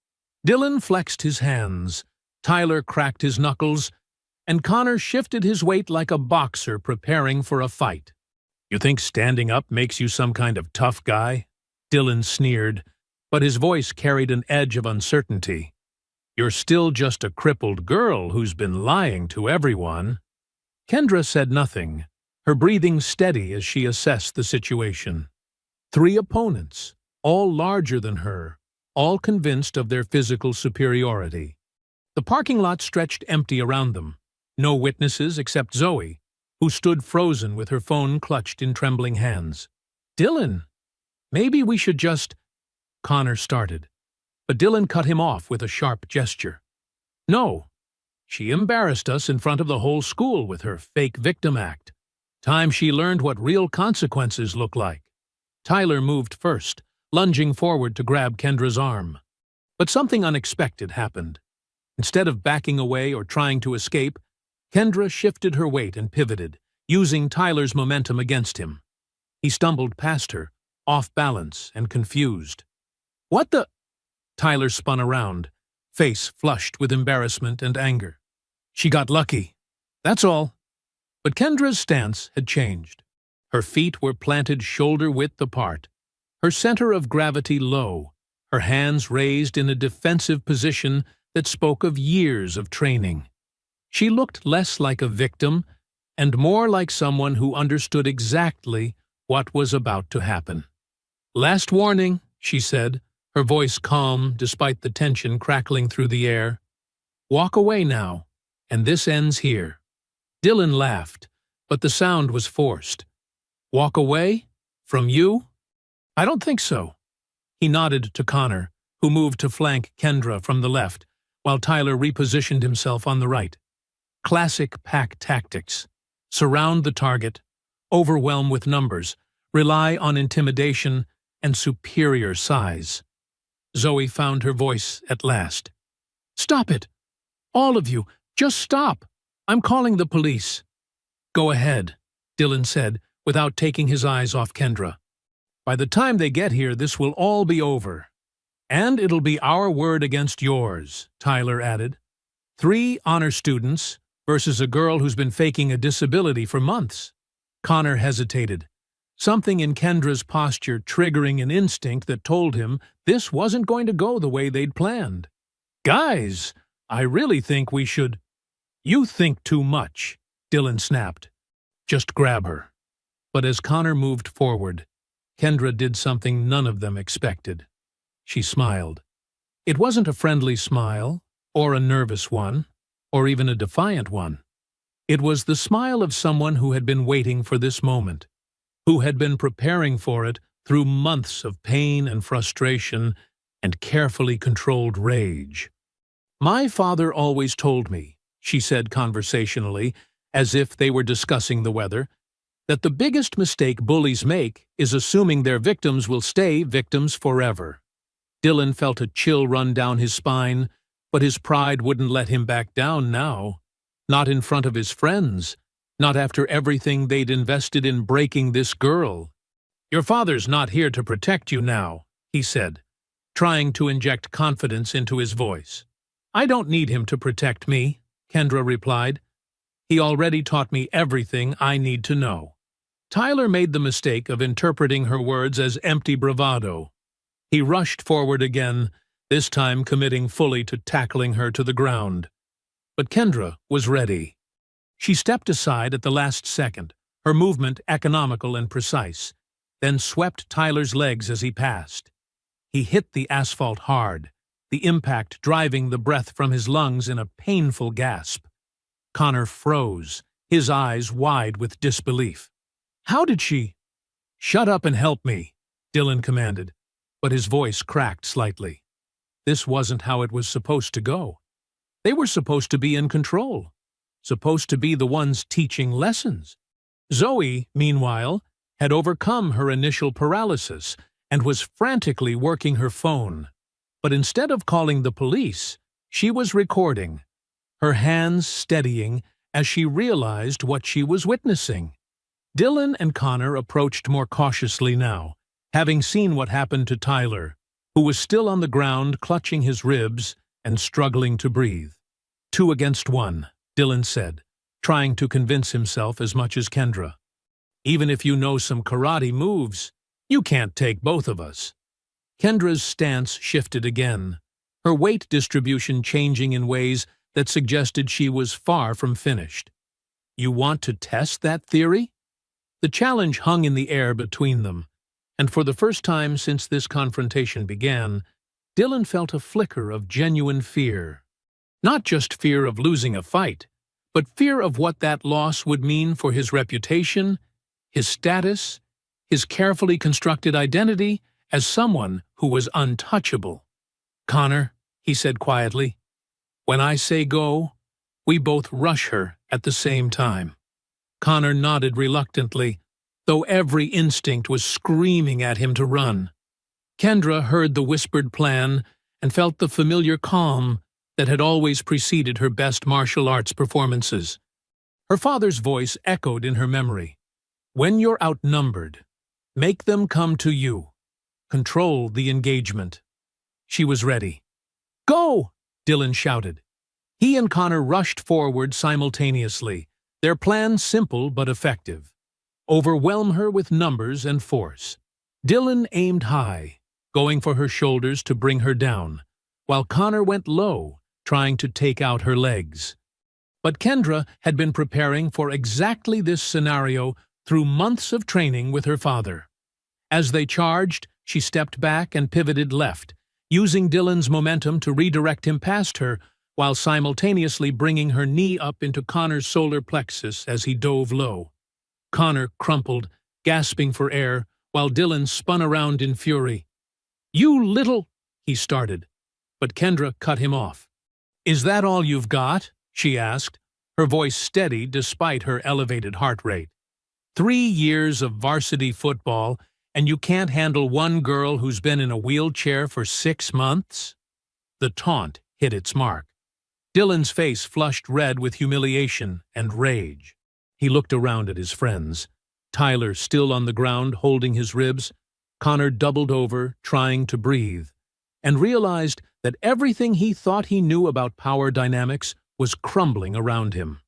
Dylan flexed his hands, Tyler cracked his knuckles, and Connor shifted his weight like a boxer preparing for a fight. "You think standing up makes you some kind of tough guy?" Dylan sneered, but his voice carried an edge of uncertainty. "You're still just a crippled girl who's been lying to everyone." Kendra said nothing, her breathing steady as she assessed the situation. Three opponents, all larger than her, all convinced of their physical superiority. The parking lot stretched empty around them, no witnesses except Zoe, who stood frozen with her phone clutched in trembling hands. "Dylan, maybe we should just—" Connor started, but Dylan cut him off with a sharp gesture. "No, she embarrassed us in front of the whole school with her fake victim act. Time she learned what real consequences look like." Tyler moved first, lunging forward to grab Kendra's arm. But something unexpected happened. Instead of backing away or trying to escape, Kendra shifted her weight and pivoted, using Tyler's momentum against him. He stumbled past her, off balance and confused. "What the—" Tyler spun around, face flushed with embarrassment and anger. "She got lucky. That's all." But Kendra's stance had changed. Her feet were planted shoulder-width apart, her center of gravity low, her hands raised in a defensive position that spoke of years of training. She looked less like a victim and more like someone who understood exactly what was about to happen. "Last warning," she said, her voice calm despite the tension crackling through the air. "Walk away now, and this ends here." Dylan laughed, but the sound was forced. "Walk away? From you? I don't think so." He nodded to Connor, who moved to flank Kendra from the left, while Tyler repositioned himself on the right. Classic pack tactics. Surround the target, overwhelm with numbers, rely on intimidation and superior size. Zoe found her voice at last. "Stop it! All of you, just stop! I'm calling the police." "Go ahead," Dylan said, without taking his eyes off Kendra. "By the time they get here, this will all be over. And it'll be our word against yours," Tyler added. 3 honor students versus a girl who's been faking a disability for months. Connor hesitated, something in Kendra's posture triggering an instinct that told him this wasn't going to go the way they'd planned. "Guys, I really think we should—" "You think too much," Dylan snapped. "Just grab her." But as Connor moved forward, Kendra did something none of them expected. She smiled. It wasn't a friendly smile, or a nervous one, or even a defiant one. It was the smile of someone who had been waiting for this moment, who had been preparing for it through months of pain and frustration and carefully controlled rage. "My father always told me," she said conversationally, as if they were discussing the weather, "that the biggest mistake bullies make is assuming their victims will stay victims forever." Dylan felt a chill run down his spine, but his pride wouldn't let him back down now. Not in front of his friends. Not after everything they'd invested in breaking this girl. "Your father's not here to protect you now," he said, trying to inject confidence into his voice. "I don't need him to protect me," Kendra replied. "He already taught me everything I need to know." Tyler made the mistake of interpreting her words as empty bravado. He rushed forward again, this time committing fully to tackling her to the ground. But Kendra was ready. She stepped aside at the last second, her movement economical and precise, then swept Tyler's legs as he passed. He hit the asphalt hard, the impact driving the breath from his lungs in a painful gasp. Connor froze, his eyes wide with disbelief. "How did she—" "Shut up and help me," Dylan commanded, but his voice cracked slightly. This wasn't how it was supposed to go. They were supposed to be in control, supposed to be the ones teaching lessons. Zoe, meanwhile, had overcome her initial paralysis and was frantically working her phone. But instead of calling the police, she was recording, her hands steadying as she realized what she was witnessing. Dylan and Connor approached more cautiously now, having seen what happened to Tyler, who was still on the ground clutching his ribs and struggling to breathe. 2 against 1, Dylan said, trying to convince himself as much as Kendra. "Even if you know some karate moves, you can't take both of us." Kendra's stance shifted again, her weight distribution changing in ways that suggested she was far from finished. "You want to test that theory?" The challenge hung in the air between them, and for the first time since this confrontation began, Dylan felt a flicker of genuine fear. Not just fear of losing a fight, but fear of what that loss would mean for his reputation, his status, his carefully constructed identity as someone who was untouchable. "Connor," he said quietly, "when I say go, we both rush her at the same time." Connor nodded reluctantly, though every instinct was screaming at him to run. Kendra heard the whispered plan and felt the familiar calm that had always preceded her best martial arts performances. Her father's voice echoed in her memory. "When you're outnumbered, make them come to you. Control the engagement." She was ready. "Go!" Dylan shouted. He and Connor rushed forward simultaneously, their plan simple but effective. Overwhelm her with numbers and force. Dylan aimed high, going for her shoulders to bring her down, while Connor went low, trying to take out her legs. But Kendra had been preparing for exactly this scenario through months of training with her father. As they charged, she stepped back and pivoted left, using Dylan's momentum to redirect him past her, while simultaneously bringing her knee up into Connor's solar plexus as he dove low. Connor crumpled, gasping for air, while Dylan spun around in fury. "You little—" he started, but Kendra cut him off. "Is that all you've got?" she asked, her voice steady despite her elevated heart rate. 3 years of varsity football, and you can't handle one girl who's been in a wheelchair for 6 months? The taunt hit its mark. Dylan's face flushed red with humiliation and rage. He looked around at his friends. Tyler still on the ground holding his ribs, Connor doubled over, trying to breathe, and realized that everything he thought he knew about power dynamics was crumbling around him.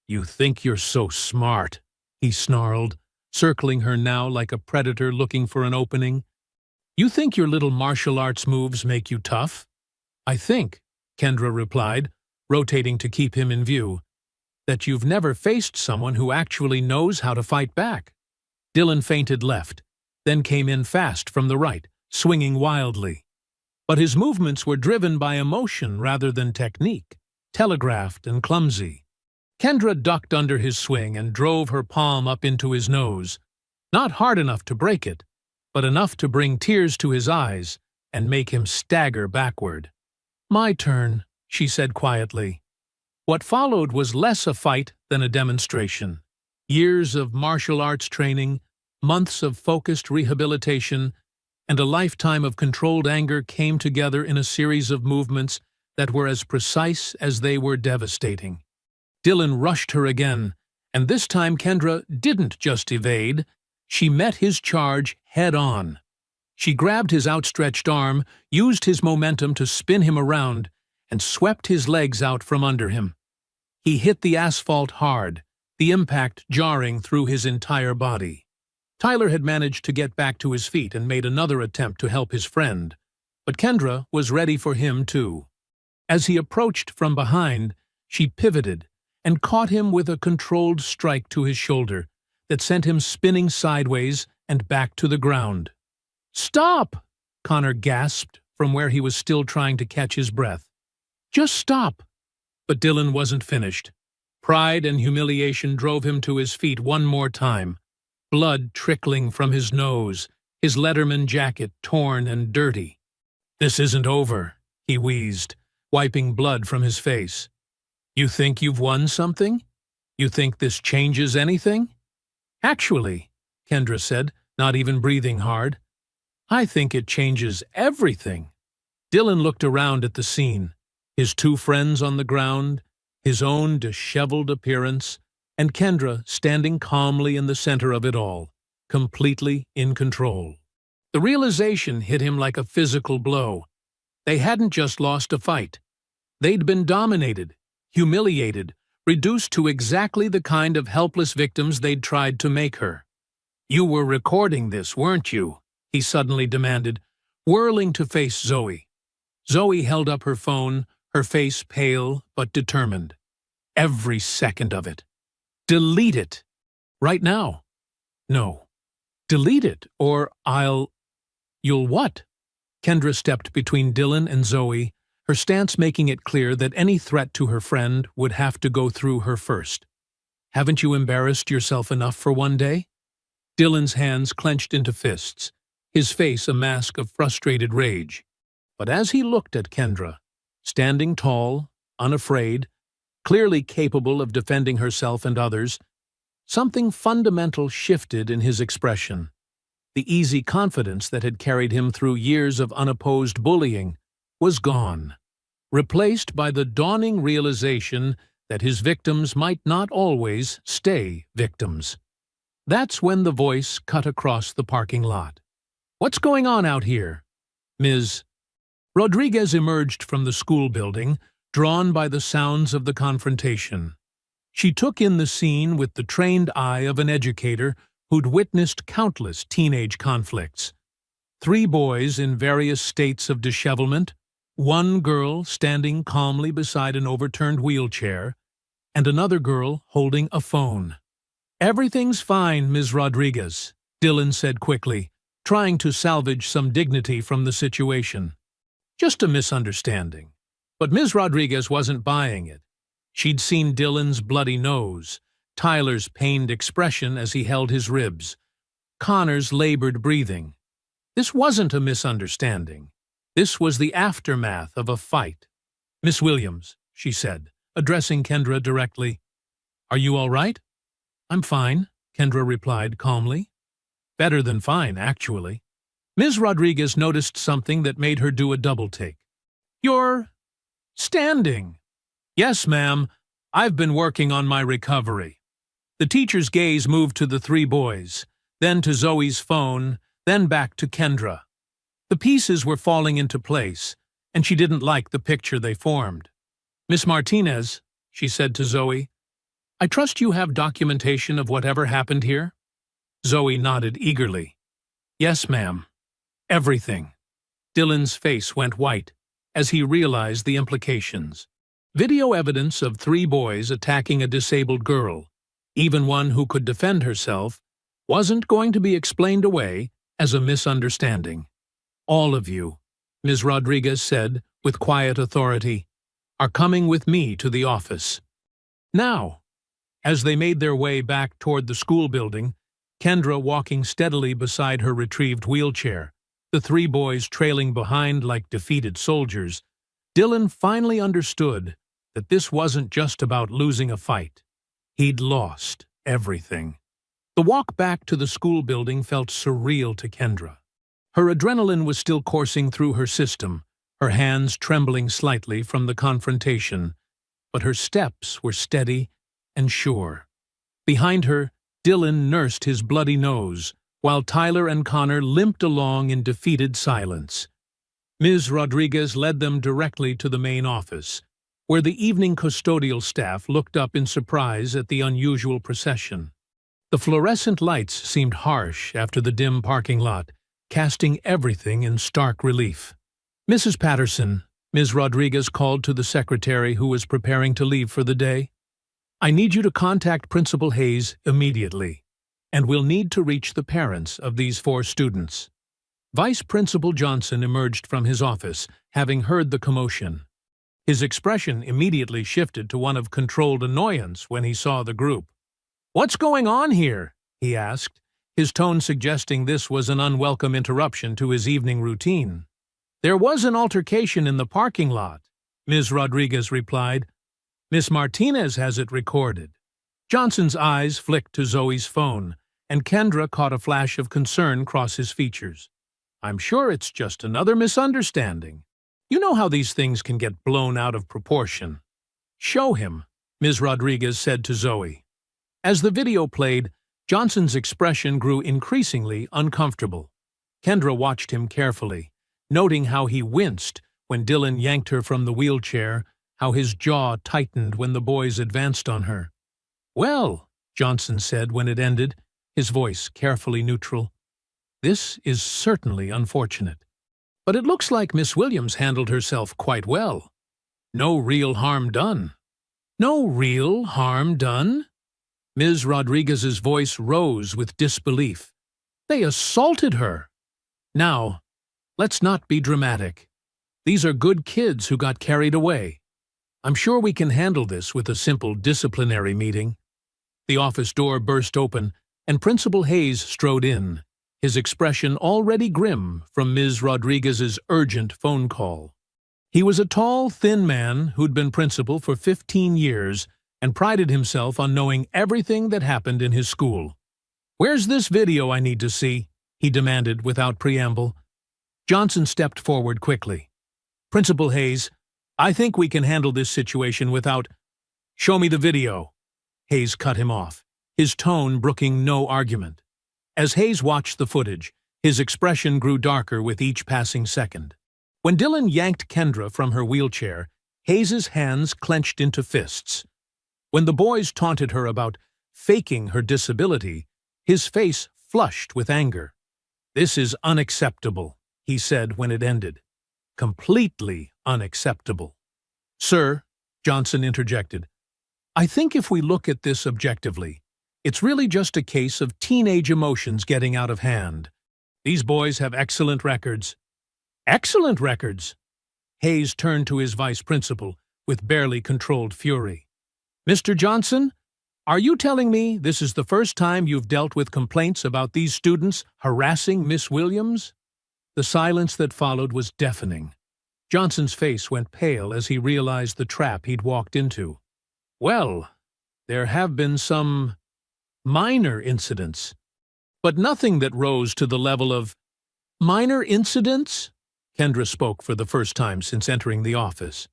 "You think you're so smart," he snarled, circling her now like a predator looking for an opening. "You think your little martial arts moves make you tough?" "I think," Kendra replied, rotating to keep him in view, "that you've never faced someone who actually knows how to fight back." Dylan feinted left, then came in fast from the right, swinging wildly. But his movements were driven by emotion rather than technique, telegraphed and clumsy. Kendra ducked under his swing and drove her palm up into his nose, not hard enough to break it, but enough to bring tears to his eyes and make him stagger backward. "My turn," she said quietly. What followed was less a fight than a demonstration. Years of martial arts training, months of focused rehabilitation, and a lifetime of controlled anger came together in a series of movements that were as precise as they were devastating. Dylan rushed her again, and this time Kendra didn't just evade, she met his charge head-on. She grabbed his outstretched arm, used his momentum to spin him around, and swept his legs out from under him. He hit the asphalt hard, the impact jarring through his entire body. Tyler had managed to get back to his feet and made another attempt to help his friend, but Kendra was ready for him too. As he approached from behind, she pivoted and caught him with a controlled strike to his shoulder that sent him spinning sideways and back to the ground. "Stop!" Connor gasped from where he was still trying to catch his breath. "Just stop!" But Dylan wasn't finished. Pride and humiliation drove him to his feet one more time, blood trickling from his nose, his Letterman jacket torn and dirty. "This isn't over," he wheezed, wiping blood from his face. "You think you've won something? You think this changes anything?" "Actually," Kendra said, not even breathing hard, "I think it changes everything." Dylan looked around at the scene, his two friends on the ground, his own disheveled appearance, and Kendra standing calmly in the center of it all, completely in control. The realization hit him like a physical blow. They hadn't just lost a fight. They'd been dominated, humiliated, reduced to exactly the kind of helpless victims they'd tried to make her. "You were recording this, weren't you?" he suddenly demanded, whirling to face Zoe. Zoe held up her phone, her face pale but determined. "Every second of it. Delete it. Right now." "No. Delete it, or You'll what?" Kendra stepped between Dylan and Zoe, her stance making it clear that any threat to her friend would have to go through her first. "Haven't you embarrassed yourself enough for one day?" Dylan's hands clenched into fists, his face a mask of frustrated rage. But as he looked at Kendra, standing tall, unafraid, clearly capable of defending herself and others, something fundamental shifted in his expression. The easy confidence that had carried him through years of unopposed bullying was gone, replaced by the dawning realization that his victims might not always stay victims. That's when the voice cut across the parking lot. "What's going on out here?" Ms. Rodriguez emerged from the school building, drawn by the sounds of the confrontation. She took in the scene with the trained eye of an educator who'd witnessed countless teenage conflicts. 3 boys in various states of dishevelment, 1 girl standing calmly beside an overturned wheelchair, and another girl holding a phone. "Everything's fine, Ms. Rodriguez," Dylan said quickly, trying to salvage some dignity from the situation. "Just a misunderstanding." But Ms. Rodriguez wasn't buying it. She'd seen Dylan's bloody nose, Tyler's pained expression as he held his ribs, Connor's labored breathing. This wasn't a misunderstanding. This was the aftermath of a fight. "Miss Williams," she said, addressing Kendra directly. "Are you all right?" "I'm fine," Kendra replied calmly. "Better than fine, actually." Ms. Rodriguez noticed something that made her do a double-take. "You're standing." "Yes, ma'am. I've been working on my recovery." The teacher's gaze moved to the 3 boys, then to Zoe's phone, then back to Kendra. The pieces were falling into place, and she didn't like the picture they formed. "Miss Martinez," she said to Zoe, "I trust you have documentation of whatever happened here?" Zoe nodded eagerly. "Yes, ma'am. Everything." Dylan's face went white as he realized the implications. Video evidence of 3 boys attacking a disabled girl, even one who could defend herself, wasn't going to be explained away as a misunderstanding. "All of you," Ms. Rodriguez said with quiet authority, "are coming with me to the office." Now, as they made their way back toward the school building, Kendra walking steadily beside her retrieved wheelchair, the 3 boys trailing behind like defeated soldiers, Dylan finally understood that this wasn't just about losing a fight. He'd lost everything. The walk back to the school building felt surreal to Kendra. Her adrenaline was still coursing through her system, her hands trembling slightly from the confrontation, but her steps were steady and sure. Behind her, Dylan nursed his bloody nose, while Tyler and Connor limped along in defeated silence. Ms. Rodriguez led them directly to the main office, where the evening custodial staff looked up in surprise at the unusual procession. The fluorescent lights seemed harsh after the dim parking lot, casting everything in stark relief. "Mrs. Patterson," Ms. Rodriguez called to the secretary who was preparing to leave for the day, "I need you to contact Principal Hayes immediately, and we'll need to reach the parents of these 4 students." Vice Principal Johnson emerged from his office, having heard the commotion. His expression immediately shifted to one of controlled annoyance when he saw the group. "What's going on here?" he asked, his tone suggesting this was an unwelcome interruption to his evening routine. "There was an altercation in the parking lot," Ms. Rodriguez replied. "Miss Martinez has it recorded." Johnson's eyes flicked to Zoe's phone, and Kendra caught a flash of concern cross his features. "I'm sure it's just another misunderstanding. You know how these things can get blown out of proportion." "Show him," Ms. Rodriguez said to Zoe. As the video played, Johnson's expression grew increasingly uncomfortable. Kendra watched him carefully, noting how he winced when Dylan yanked her from the wheelchair, how his jaw tightened when the boys advanced on her. "Well," Johnson said when it ended, his voice carefully neutral, "this is certainly unfortunate. But it looks like Miss Williams handled herself quite well. No real harm done." "No real harm done?" Ms. Rodriguez's voice rose with disbelief. "They assaulted her." "Now, let's not be dramatic. These are good kids who got carried away. I'm sure we can handle this with a simple disciplinary meeting." The office door burst open, and Principal Hayes strode in, his expression already grim from Ms. Rodriguez's urgent phone call. He was a tall, thin man who'd been principal for 15 years and prided himself on knowing everything that happened in his school. "Where's this video I need to see?" he demanded without preamble. Johnson stepped forward quickly. "Principal Hayes, I think we can handle this situation without—" "Show me the video." Hayes cut him off, his tone brooking no argument. As Hayes watched the footage, his expression grew darker with each passing second. When Dylan yanked Kendra from her wheelchair, Hayes's hands clenched into fists. When the boys taunted her about faking her disability, his face flushed with anger. "This is unacceptable," he said when it ended. "Completely unacceptable." "Sir," Johnson interjected, "I think if we look at this objectively, it's really just a case of teenage emotions getting out of hand. These boys have excellent records." "Excellent records?" Hayes turned to his vice principal with barely controlled fury. "Mr. Johnson, are you telling me this is the first time you've dealt with complaints about these students harassing Miss Williams?" The silence that followed was deafening. Johnson's face went pale as he realized the trap he'd walked into. "Well, there have been some minor incidents, but nothing that rose to the level of—" "Minor incidents?" Kendra spoke for the first time since entering the office.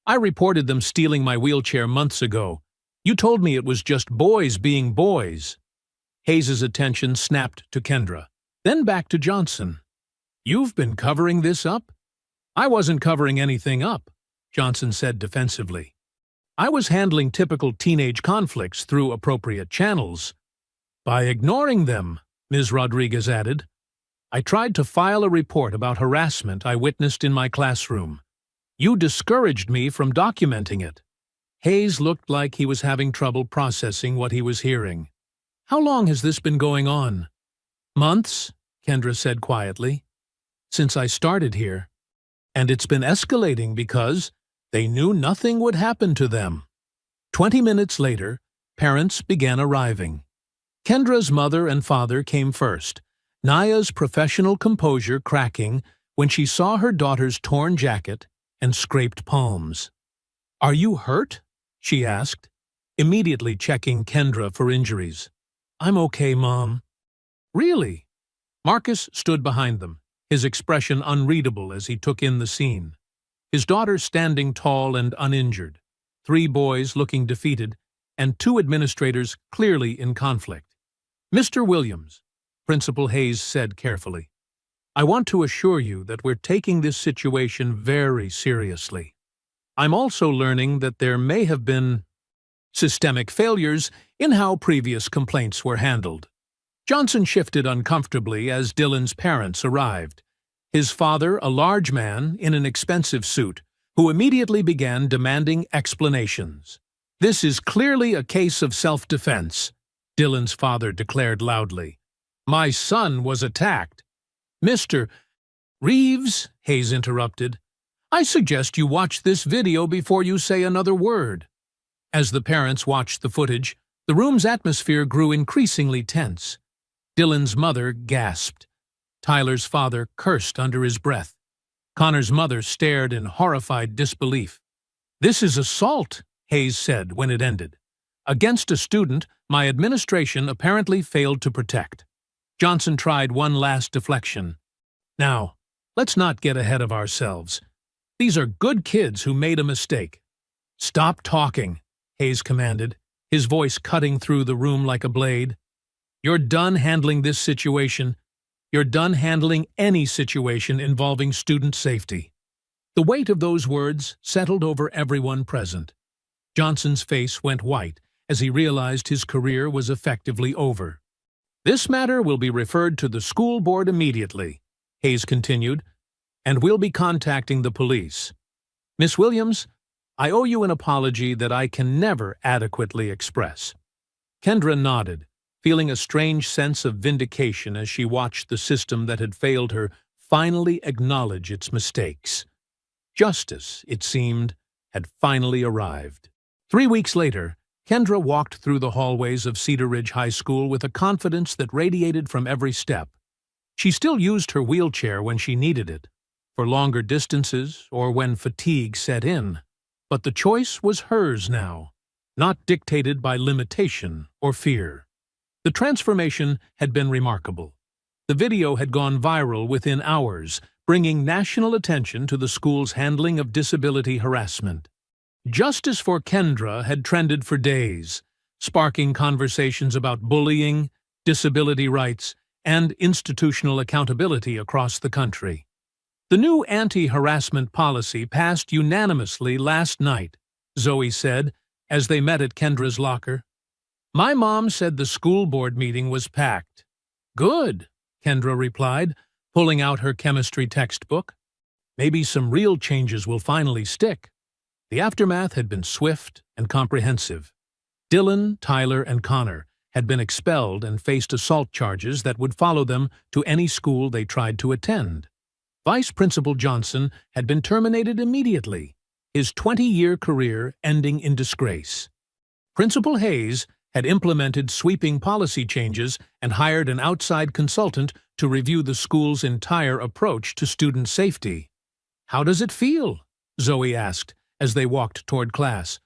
"I reported them stealing my wheelchair months ago. You told me it was just boys being boys." Hayes's attention snapped to Kendra, then back to Johnson. "You've been covering this up?" "I wasn't covering anything up," Johnson said defensively. "I was handling typical teenage conflicts through appropriate channels." "By ignoring them," Ms. Rodriguez added. "I tried to file a report about harassment I witnessed in my classroom. You discouraged me from documenting it." Hayes looked like he was having trouble processing what he was hearing. "How long has this been going on?" "Months," Kendra said quietly. "Since I started here. And it's been escalating because they knew nothing would happen to them." 20 minutes later, parents began arriving. Kendra's mother and father came first, Naya's professional composure cracking when she saw her daughter's torn jacket and scraped palms. "Are you hurt?" she asked, immediately checking Kendra for injuries. "I'm okay, Mom." "Really?" Marcus stood behind them, his expression unreadable as he took in the scene. His daughter standing tall and uninjured, 3 boys looking defeated, and 2 administrators clearly in conflict. "Mr. Williams," Principal Hayes said carefully, "I want to assure you that we're taking this situation very seriously. I'm also learning that there may have been systemic failures in how previous complaints were handled." Johnson shifted uncomfortably as Dylan's parents arrived. His father, a large man in an expensive suit, who immediately began demanding explanations. "This is clearly a case of self-defense," Dylan's father declared loudly. "My son was attacked." "Mr. Reeves," Hayes interrupted, "I suggest you watch this video before you say another word." As the parents watched the footage, the room's atmosphere grew increasingly tense. Dylan's mother gasped. Tyler's father cursed under his breath. Connor's mother stared in horrified disbelief. "This is assault," Hayes said when it ended. "Against a student my administration apparently failed to protect." Johnson tried one last deflection. "Now, let's not get ahead of ourselves. These are good kids who made a mistake." "Stop talking," Hayes commanded, his voice cutting through the room like a blade. "You're done handling this situation. You're done handling any situation involving student safety." The weight of those words settled over everyone present. Johnson's face went white as he realized his career was effectively over. "This matter will be referred to the school board immediately," Hayes continued, "and we'll be contacting the police. Miss Williams, I owe you an apology that I can never adequately express." Kendra nodded, feeling a strange sense of vindication as she watched the system that had failed her finally acknowledge its mistakes. Justice, it seemed, had finally arrived. 3 weeks later, Kendra walked through the hallways of Cedar Ridge High School with a confidence that radiated from every step. She still used her wheelchair when she needed it, for longer distances or when fatigue set in. But the choice was hers now, not dictated by limitation or fear. The transformation had been remarkable. The video had gone viral within hours, bringing national attention to the school's handling of disability harassment. Justice for Kendra had trended for days, sparking conversations about bullying, disability rights, and institutional accountability across the country. The new anti-harassment policy passed unanimously last night, Zoe said, as they met at Kendra's locker. "My mom said the school board meeting was packed." "Good," Kendra replied, pulling out her chemistry textbook. "Maybe some real changes will finally stick." The aftermath had been swift and comprehensive. Dylan, Tyler, and Connor had been expelled and faced assault charges that would follow them to any school they tried to attend. Vice Principal Johnson had been terminated immediately, his 20-year career ending in disgrace. Principal Hayes had implemented sweeping policy changes and hired an outside consultant to review the school's entire approach to student safety. "How does it feel?" Zoe asked as they walked toward class.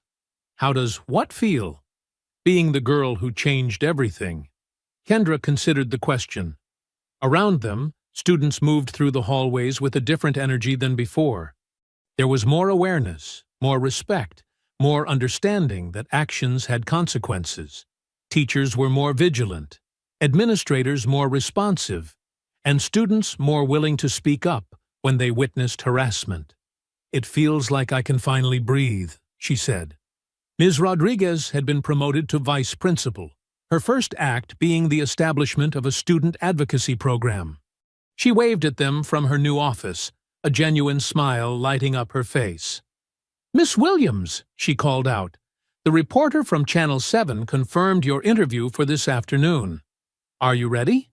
"How does what feel?" "Being the girl who changed everything." Kendra considered the question. Around them, students moved through the hallways with a different energy than before. There was more awareness, more respect, more understanding that actions had consequences. Teachers were more vigilant, administrators more responsive, and students more willing to speak up when they witnessed harassment. "It feels like I can finally breathe," she said. Ms. Rodriguez had been promoted to vice principal, her first act being the establishment of a student advocacy program. She waved at them from her new office, a genuine smile lighting up her face. "Miss Williams," she called out, "the reporter from Channel 7 confirmed your interview for this afternoon. Are you ready?"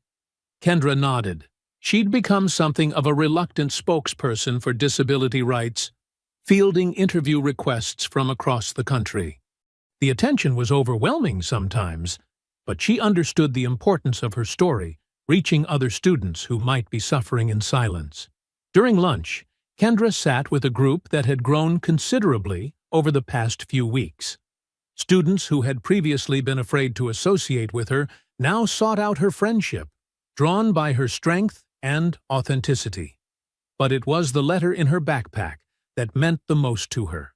Kendra nodded. She'd become something of a reluctant spokesperson for disability rights, fielding interview requests from across the country. The attention was overwhelming sometimes, but she understood the importance of her story, reaching other students who might be suffering in silence. During lunch, Kendra sat with a group that had grown considerably over the past few weeks. Students who had previously been afraid to associate with her now sought out her friendship, drawn by her strength and authenticity. But it was the letter in her backpack that meant the most to her.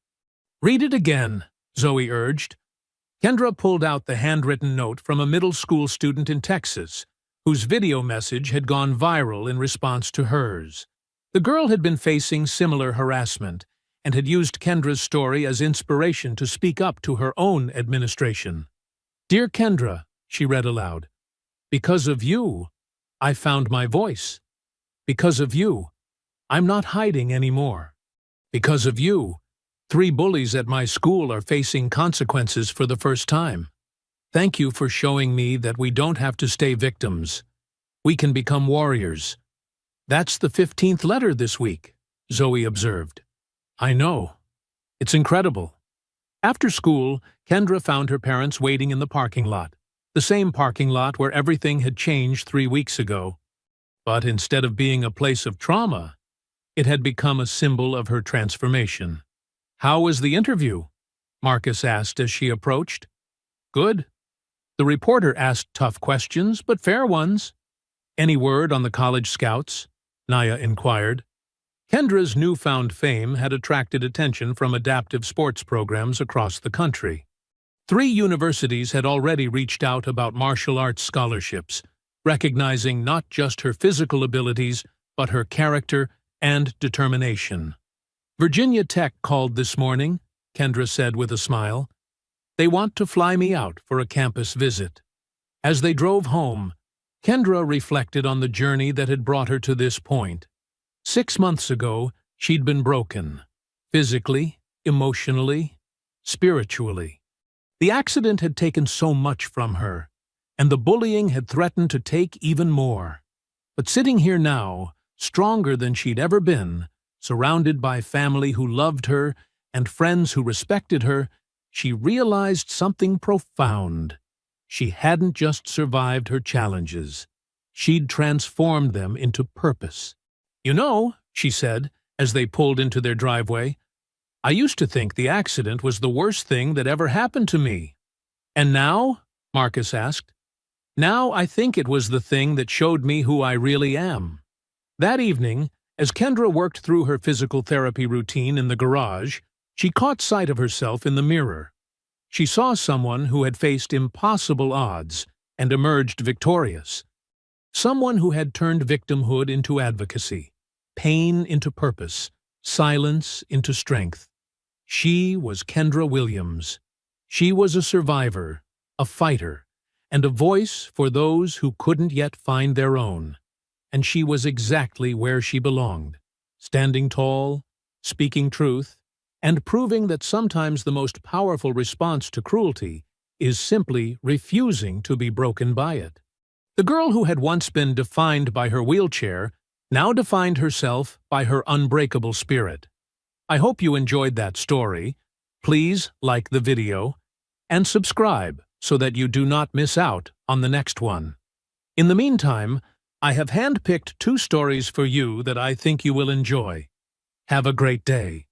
"Read it again," Zoe urged. Kendra pulled out the handwritten note from a middle school student in Texas, whose video message had gone viral in response to hers. The girl had been facing similar harassment and had used Kendra's story as inspiration to speak up to her own administration. "Dear Kendra," she read aloud, "because of you, I found my voice. Because of you, I'm not hiding anymore. Because of you, 3 bullies at my school are facing consequences for the first time. Thank you for showing me that we don't have to stay victims. We can become warriors." "That's the 15th letter this week," Zoe observed. "I know. It's incredible." After school, Kendra found her parents waiting in the parking lot, the same parking lot where everything had changed 3 weeks ago. But instead of being a place of trauma, it had become a symbol of her transformation. "How was the interview?" Marcus asked as she approached. "Good." The reporter asked tough questions, but fair ones. "Any word on the college scouts?" Naya inquired. Kendra's newfound fame had attracted attention from adaptive sports programs across the country. 3 universities had already reached out about martial arts scholarships, recognizing not just her physical abilities, but her character and determination. "Virginia Tech called this morning," Kendra said with a smile. "They want to fly me out for a campus visit." As they drove home, Kendra reflected on the journey that had brought her to this point. 6 months ago, she'd been broken. Physically, emotionally, spiritually. The accident had taken so much from her, and the bullying had threatened to take even more. But sitting here now, stronger than she'd ever been, surrounded by family who loved her and friends who respected her, she realized something profound. She hadn't just survived her challenges. She'd transformed them into purpose. "You know," she said, as they pulled into their driveway, "I used to think the accident was the worst thing that ever happened to me." "And now?" Marcus asked. "Now I think it was the thing that showed me who I really am." That evening, as Kendra worked through her physical therapy routine in the garage, she caught sight of herself in the mirror. She saw someone who had faced impossible odds and emerged victorious. Someone who had turned victimhood into advocacy, pain into purpose, silence into strength. She was Kendra Williams. She was a survivor, a fighter, and a voice for those who couldn't yet find their own. And she was exactly where she belonged, standing tall, speaking truth, and proving that sometimes the most powerful response to cruelty is simply refusing to be broken by it. The girl who had once been defined by her wheelchair now defined herself by her unbreakable spirit. I hope you enjoyed that story. Please like the video and subscribe so that you do not miss out on the next one. In the meantime, I have handpicked 2 stories for you that I think you will enjoy. Have a great day.